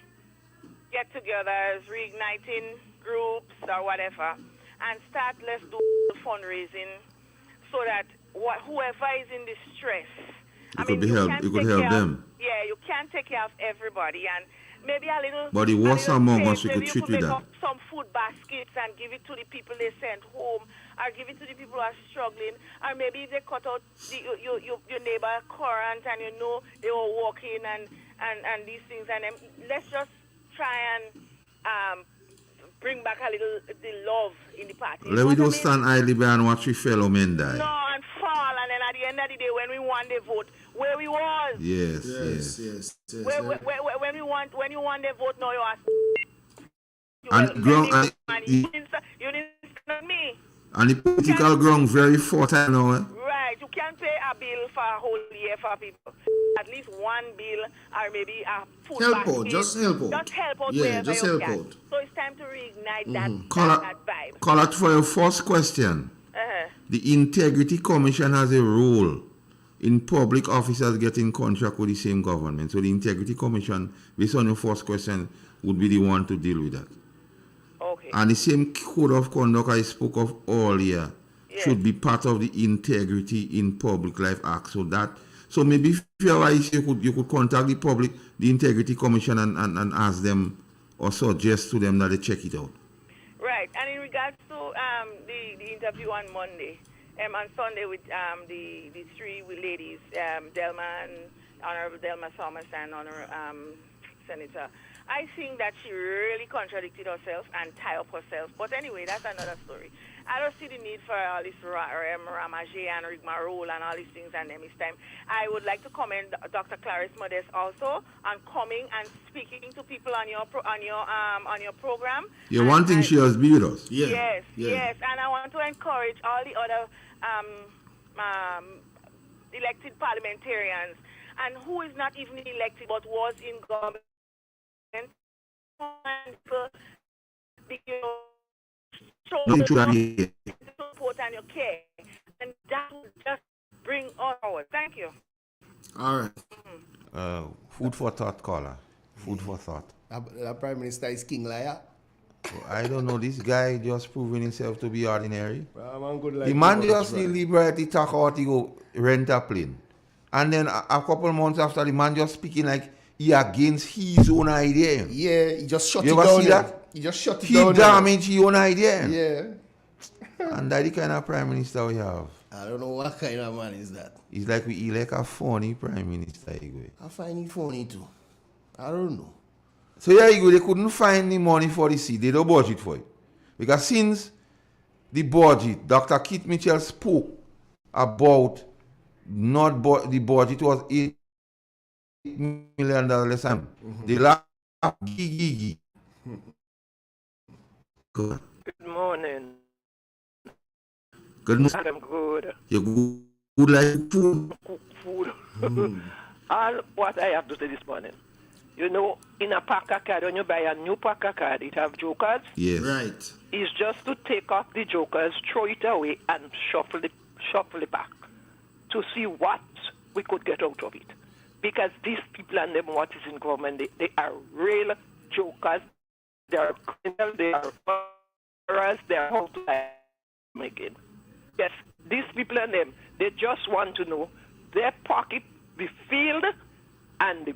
get-togethers, reigniting groups or whatever, and let's do fundraising so that whoever is in distress, you could help them. Yeah, you can't take care of everybody, and maybe a little. But the worst among us, we could treat with make that. up some food baskets and give it to the people they send home, or give it to the people who are struggling, or maybe they cut out your neighbor current, and they were walking and these things, and let's just try and bring back a little the love in the party. Let we don't stand idly by and watch we fellow men die. No, and fall, and then at the end of the day, when we won the vote, where we was. Yes. When you won the vote, no, you ask. You didn't stand me. And the political ground very fertile now. Right, you can't pay a bill for a whole year for people. At least one bill, or maybe a food basket. Just help out. Just help out. Yeah, just help can. out. So it's time to reignite that vibe. Call out for your first question. The Integrity Commission has a role in public officers getting contract with the same government. So the Integrity Commission, based on your first question, would be the one to deal with that. Okay. And the same code of conduct I spoke of earlier should be part of the Integrity in Public Life Act. So maybe if you have an issue, you could contact the Integrity Commission and ask them or suggest to them that they check it out. Right. And in regards to the interview on Monday, on Sunday with the three ladies, Honorable Delma Thomas and Honorable Senator, I think that she really contradicted herself and tied up herself. But anyway, that's another story. I don't see the need for all this ramage and rigmarole and all these things and them this time. I would like to commend Dr. Clarice Modest also on coming and speaking to people on your program. Yeah, one thing she has been with us. Yes. And I want to encourage all the other elected parliamentarians and who is not even elected but was in government support and your care, and that will just bring us forward. Thank you. All right. Food for thought, caller. Food for thought. The Prime Minister is King Liar. I don't know. This guy just proving himself to be ordinary. The The man just deliberately talk out, he go rent a plane. And then a couple months after, the man just speaking like he against his own idea. Yeah, he just shut you it ever down. See that? He just shut it he down. He damaged his own idea. Yeah. And that's the kind of prime minister we have. I don't know what kind of man is that. It's like we elect a funny prime minister. I find it funny too. I don't know. So yeah, they couldn't find the money for the seat. They don't budget for it. Because since the budget, Dr. Keith Mitchell spoke about the budget was $8 million less than the last gigi. Good morning. Good morning. I'm good. You good like food? Food. all what I have to say this morning. You know, in a Packer card, when you buy a new Packer card, it have jokers. Yes. Right. It's just to take off the jokers, throw it away, and shuffle it back to see what we could get out of it. Because these people and them, what is in government, they are real jokers. They are criminals. They are murderers. They are how to again. Yes, these people and them, they just want to know their pocket be filled, and the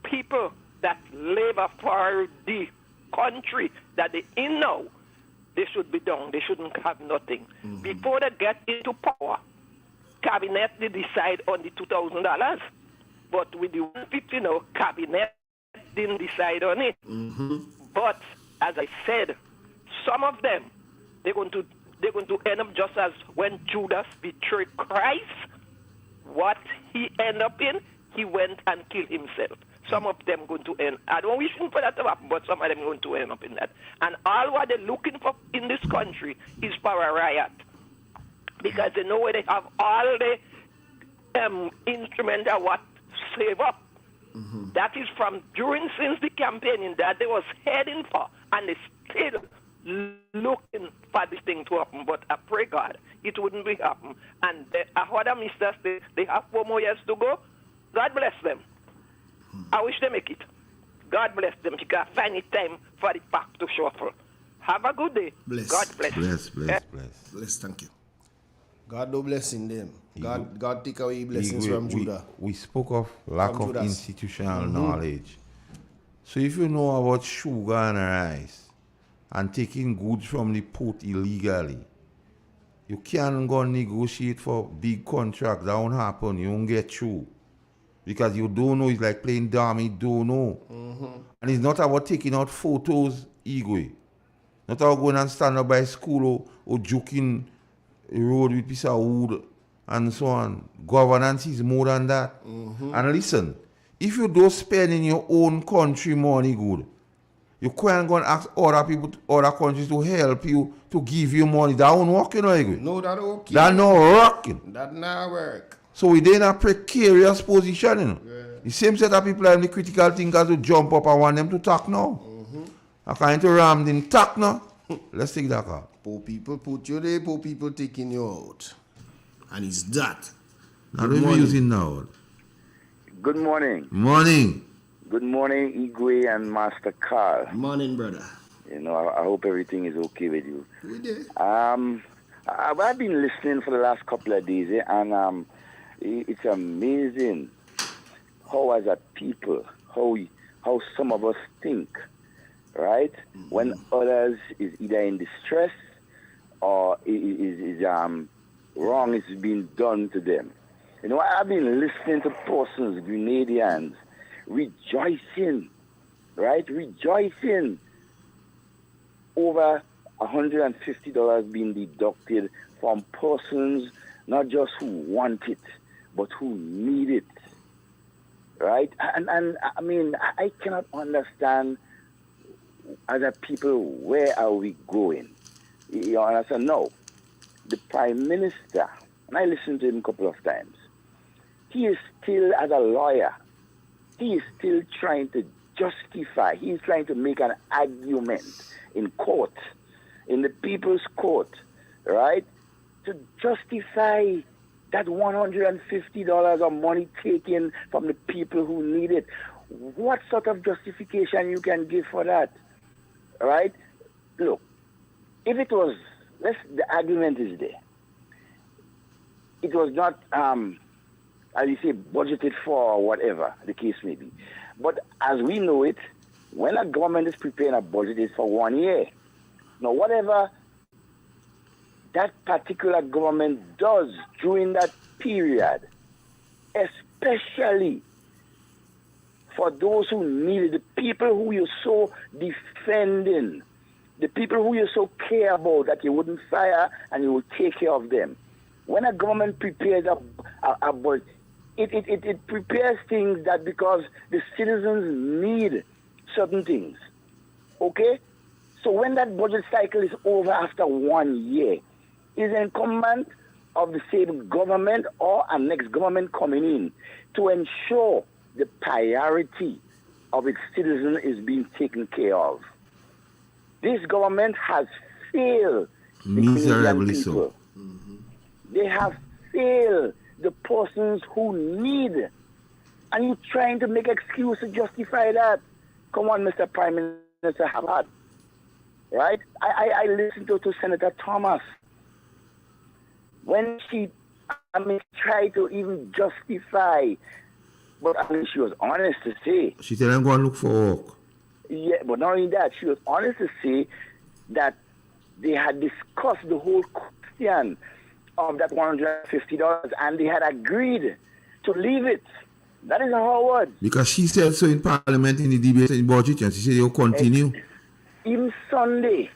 people that live for the country that they in now, they should be down. They shouldn't have nothing. Before they get into power, cabinet they decide on the $2,000. But with the 150 now, cabinet didn't decide on it. But as I said, some of them they're going to end up just as when Judas betrayed Christ. What he ended up in, he went and killed himself. Some of them going to end. I don't wish for that to happen, but some of them going to end up in that. And all what they're looking for in this country is for a riot, because they know where they have all the instruments that what save up. That is from since the campaigning that they was heading for, and they still looking for this thing to happen. But I pray God it wouldn't be happen. And other ministers, they have 4 more years to go. God bless them. I wish they make it. God bless them. You can find it time for the pack to shuffle. Have a good day. Bless. God bless. Bless, thank you. God do blessing them. God take away blessings from Judah. We spoke of lack From of Judas. institutional knowledge. So if you know about sugar and rice and taking goods from the port illegally, you can't go and negotiate for big contracts. That won't happen. You won't get through. Because you don't know. It's like playing dummy, don't know. And it's not about taking out photos, Igwe. Not about going and stand up by school or joking a road with piece of wood and so on. Governance is more than that. And listen, if you don't spend in your own country money good, you can't go and ask other people, other countries to help you, to give you money. That won't work, you know, Igwe. No, that okay. That not working. That not work. So we in a precarious position, you know. The same set of people are in the critical thinkers who jump up and want them to talk now. I can't ram them talk now. Let's take that call. Poor people put you there, poor people taking you out. And it's that. Now we're using now. Good morning. Morning. Good morning, Igwe and Master Carl. Morning, brother. You know, I hope everything is okay with you. We did. I've been listening for the last couple of days, and it's amazing how, as a people, how some of us think, right? When others is either in distress or is wrong is being done to them. You know, I've been listening to persons, Grenadians, rejoicing, right? Rejoicing over $150 being deducted from persons not just who want it, but who need it, right? And I mean, I cannot understand as a people, where are we going? You understand? No. The Prime Minister, and I listened to him a couple of times, he is still, as a lawyer, he is still trying to justify, he is trying to make an argument in court, in the people's court, right, to justify that $150 of money taken from the people who need it. What sort of justification you can give for that, right? Look, if it was, the argument is there. It was not, as you say, budgeted for or whatever the case may be. But as we know it, when a government is preparing a budget, it's for 1 year. Now, whatever that particular government does during that period, especially for those who need it, the people who you're so defending, the people who you so care about that you wouldn't fire and you will take care of them. When a government prepares a budget, it prepares things that because the citizens need certain things. Okay? So when that budget cycle is over after 1 year, it's incumbent of the same government or a next government coming in to ensure the priority of its citizens is being taken care of. This government has failed the Miserably Canadian people. so. They have failed the persons who need. And you're trying to make excuse to justify that. Come on, Mr. Prime Minister, have that. Right? I listened to Senator Thomas. When she, tried to even justify, but she was honest to say. She said, I'm going to look for work. Yeah, but not only that, she was honest to say that they had discussed the whole question of that $150 and they had agreed to leave it. That is her word. Because she said so in Parliament in the debate and budget, and she said you'll continue. Even Sunday,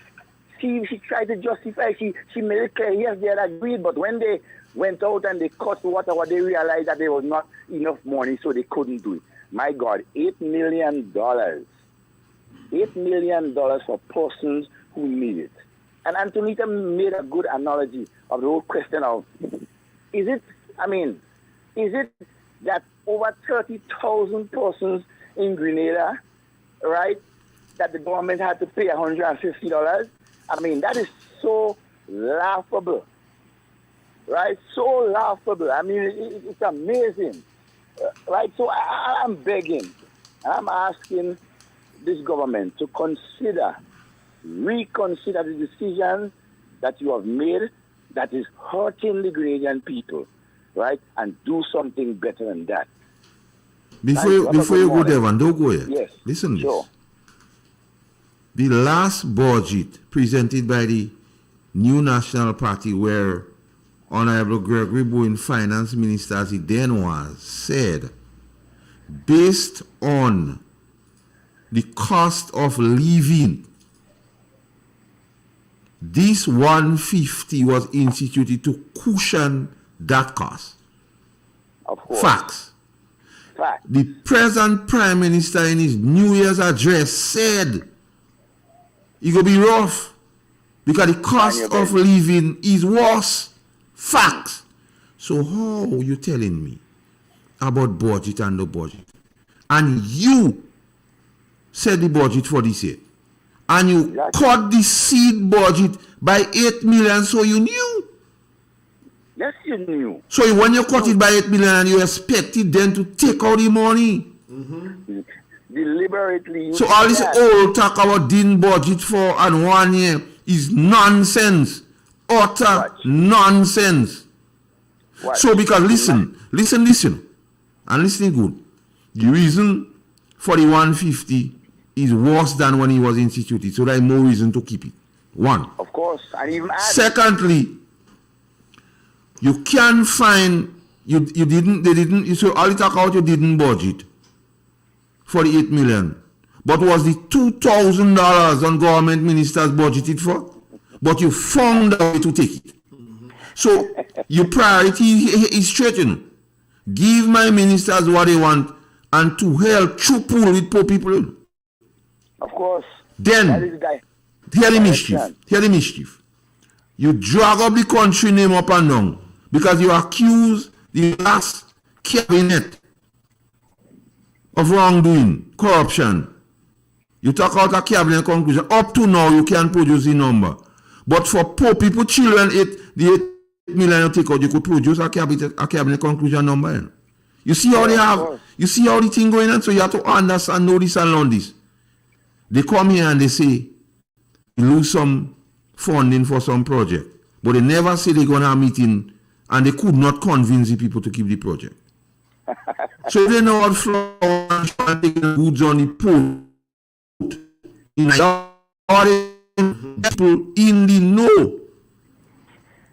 she tried to justify. She made it clear, yes, they had agreed, but when they went out and they cut whatever, they realized that there was not enough money, so they couldn't do it. My God, $8 million. $8 million for persons who need it. And Antonita made a good analogy of the whole question of, is it that over 30,000 persons in Grenada, right, that the government had to pay $150? That is so laughable, right? So laughable. It's amazing, right? So I'm begging, I'm asking this government to reconsider the decision that you have made that is hurting the Grenadian people, right? And do something better than that. Before you go, Devon, don't go yet. Yes. Listen to Sure. this. The last budget presented by the New National Party, where Honorable Gregory Bowen, Finance Minister as he then was, said, based on the cost of living, this 150 was instituted to cushion that cost. Of course. Facts. Fact. The present Prime Minister in his New Year's address said it will be rough because the cost of living is worse. Facts. So how are you telling me about budget and the budget? And you said the budget for this year. And you cut the seed budget by 8 million, so you knew. Yes, you knew. So when you cut it by 8 million and you expected them to take out the money. Deliberately. So all this old talk about didn't budget for and 1 year is nonsense. Utter nonsense. So because listen, and listen good. The reason for the 150 is worse than when it was instituted. So there is more reason to keep it. One. Of course. And even secondly, you can't find they didn't so all the talk about you didn't budget for the 8 million. But was the $2,000 on government ministers budgeted for? But you found a way to take it. So your priority is straightened. Give my ministers what they want and to help triple with poor people. Of course. Then hear the mischief. You drag up the country name up and down because you accuse the last cabinet of wrongdoing, corruption. You talk out a cabinet conclusion. Up to now, you can't produce the number. But for poor people, children, the 8 million you take out, you could produce a cabinet conclusion number. You see how they have, you see how the thing going on? So you have to understand, know this and learn this. They come here and they say, you lose some funding for some project. But they never say they're going to have a meeting and they could not convince the people to keep the project. So they know what flow and taking goods on the port. People in the know.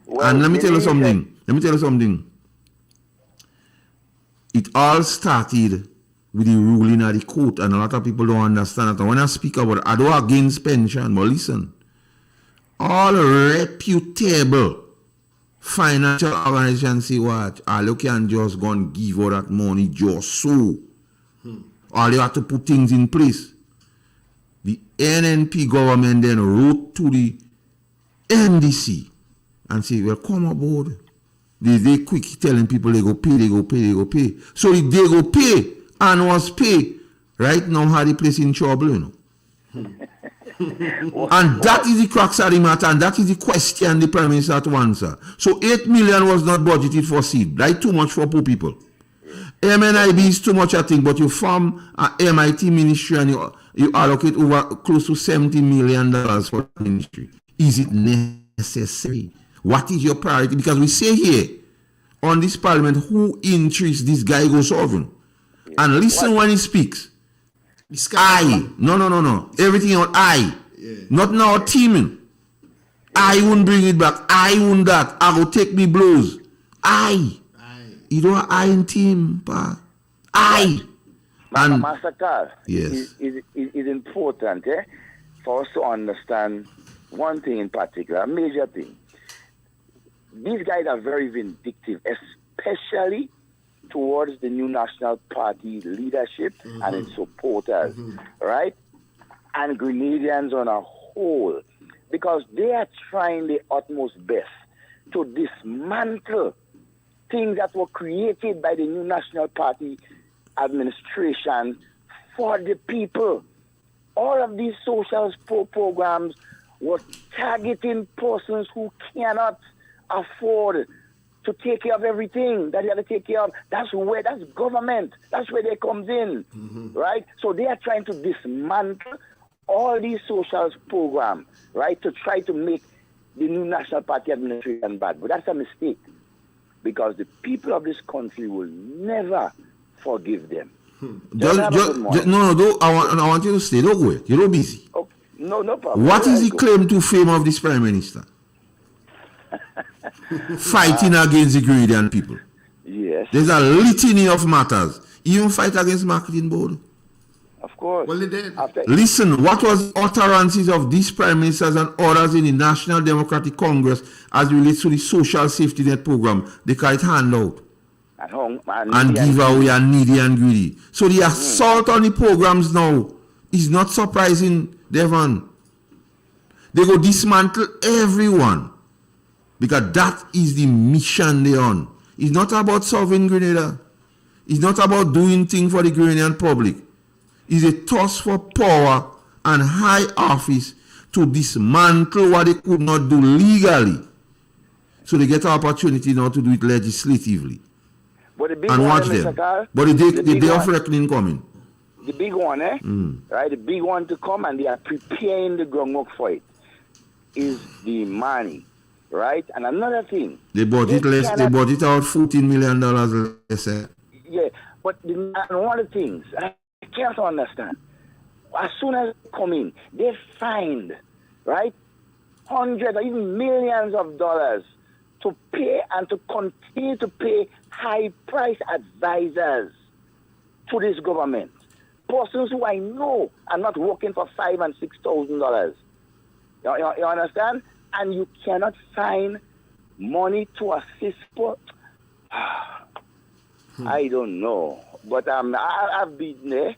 Well, and let me tell you something. It all started with the ruling of the court, and a lot of people don't understand that. And when I speak about it, I don't against pension, but listen, all reputable financial organizations say what? All you can just go and give all that money just so. All you have to put things in place. The NNP government then wrote to the NDC and say, well, come aboard. They quick telling people they go pay. So if they go pay and was paid, right now had the place in trouble, you know. And that is the crux of the matter, and that is the question the Prime Minister to answer. So 8 million was not budgeted for seed, right? Too much for poor people. MNIB is too much, I think, but you form a MIT ministry and you allocate over close to $70 million for the ministry. Is it necessary? What is your priority? Because we say here on this parliament, who interests this guy goes sovereign? And listen when he speaks. I. No. Everything on I. Yeah. Not now teaming. I won't bring it back. I won't that. I will take me blows. I. You don't I in team, pa. I. And Master Carl, yes, is important for us to understand one thing in particular, a major thing. These guys are very vindictive, especially towards the new National Party leadership and its supporters, right? And Grenadians on a whole, because they are trying their utmost best to dismantle things that were created by the new National Party administration for the people. All of these social programs were targeting persons who cannot afford to take care of everything that they have to take care of. That's government. That's where they comes in, right? So they are trying to dismantle all these social programs, right, to try to make the new National Party administration bad. But that's a mistake, because the people of this country will never forgive them. I want you to stay. Don't go. You're busy. Okay. No problem. What is the claim to fame of this Prime Minister? Fighting against the Grenadian people. Yes. There's a litany of matters. Even fight against marketing board. Of course. Well, they did. Listen, what was utterances of these prime ministers and others in the National Democratic Congress as relates to the social safety net program? They call it handout. At home, and give away and needy and greedy. So the assault on the programs now is not surprising, Devon. They go dismantle everyone, because that is the mission they're on. It's not about solving Grenada. It's not about doing things for the Grenadian public. It's a toss for power and high office to dismantle what they could not do legally. So they get an opportunity now to do it legislatively. But the big and one, watch Mr. them. Carl, But the day of reckoning coming. The big one, right? The big one to come, and they are preparing the groundwork for it, is the money, right? And another thing, They bought it less. They bought it out $14 million less. Yeah, but one of the things I can't understand. As soon as they come in, they find, right, hundreds or even millions of dollars to pay and to continue to pay high-price advisors to this government. Persons who I know are not working for $5,000 and $6,000. You understand? And you cannot find money to assist for. I don't know, but I've been there,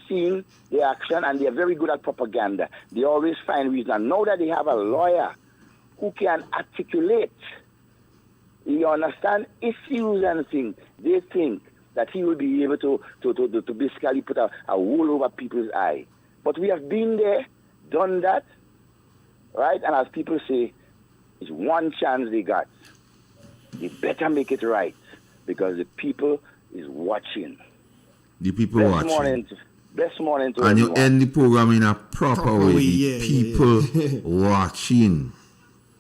seen the action, and they're very good at propaganda. They always find reason. And now that they have a lawyer who can articulate, you understand, issues and things, they think that he will be able to basically put a wool over people's eye. But we have been there, done that, right? And as people say, it's one chance they got. They better make it right, because the people is watching. The people watching. Best morning to and everyone. you end the program in a proper way. The yeah, people watching.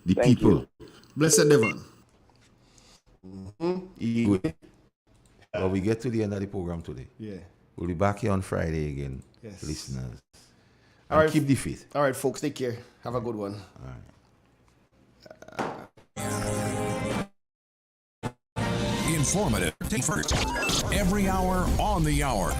The Thank people. you. Blessed Devon. Well, we get to the end of the program today. Yeah. We'll be back here on Friday again, Yes. listeners. All right. Keep the faith. All right, folks. Take care. Have a good one. All right. Informative. Take first. Every hour on the hour.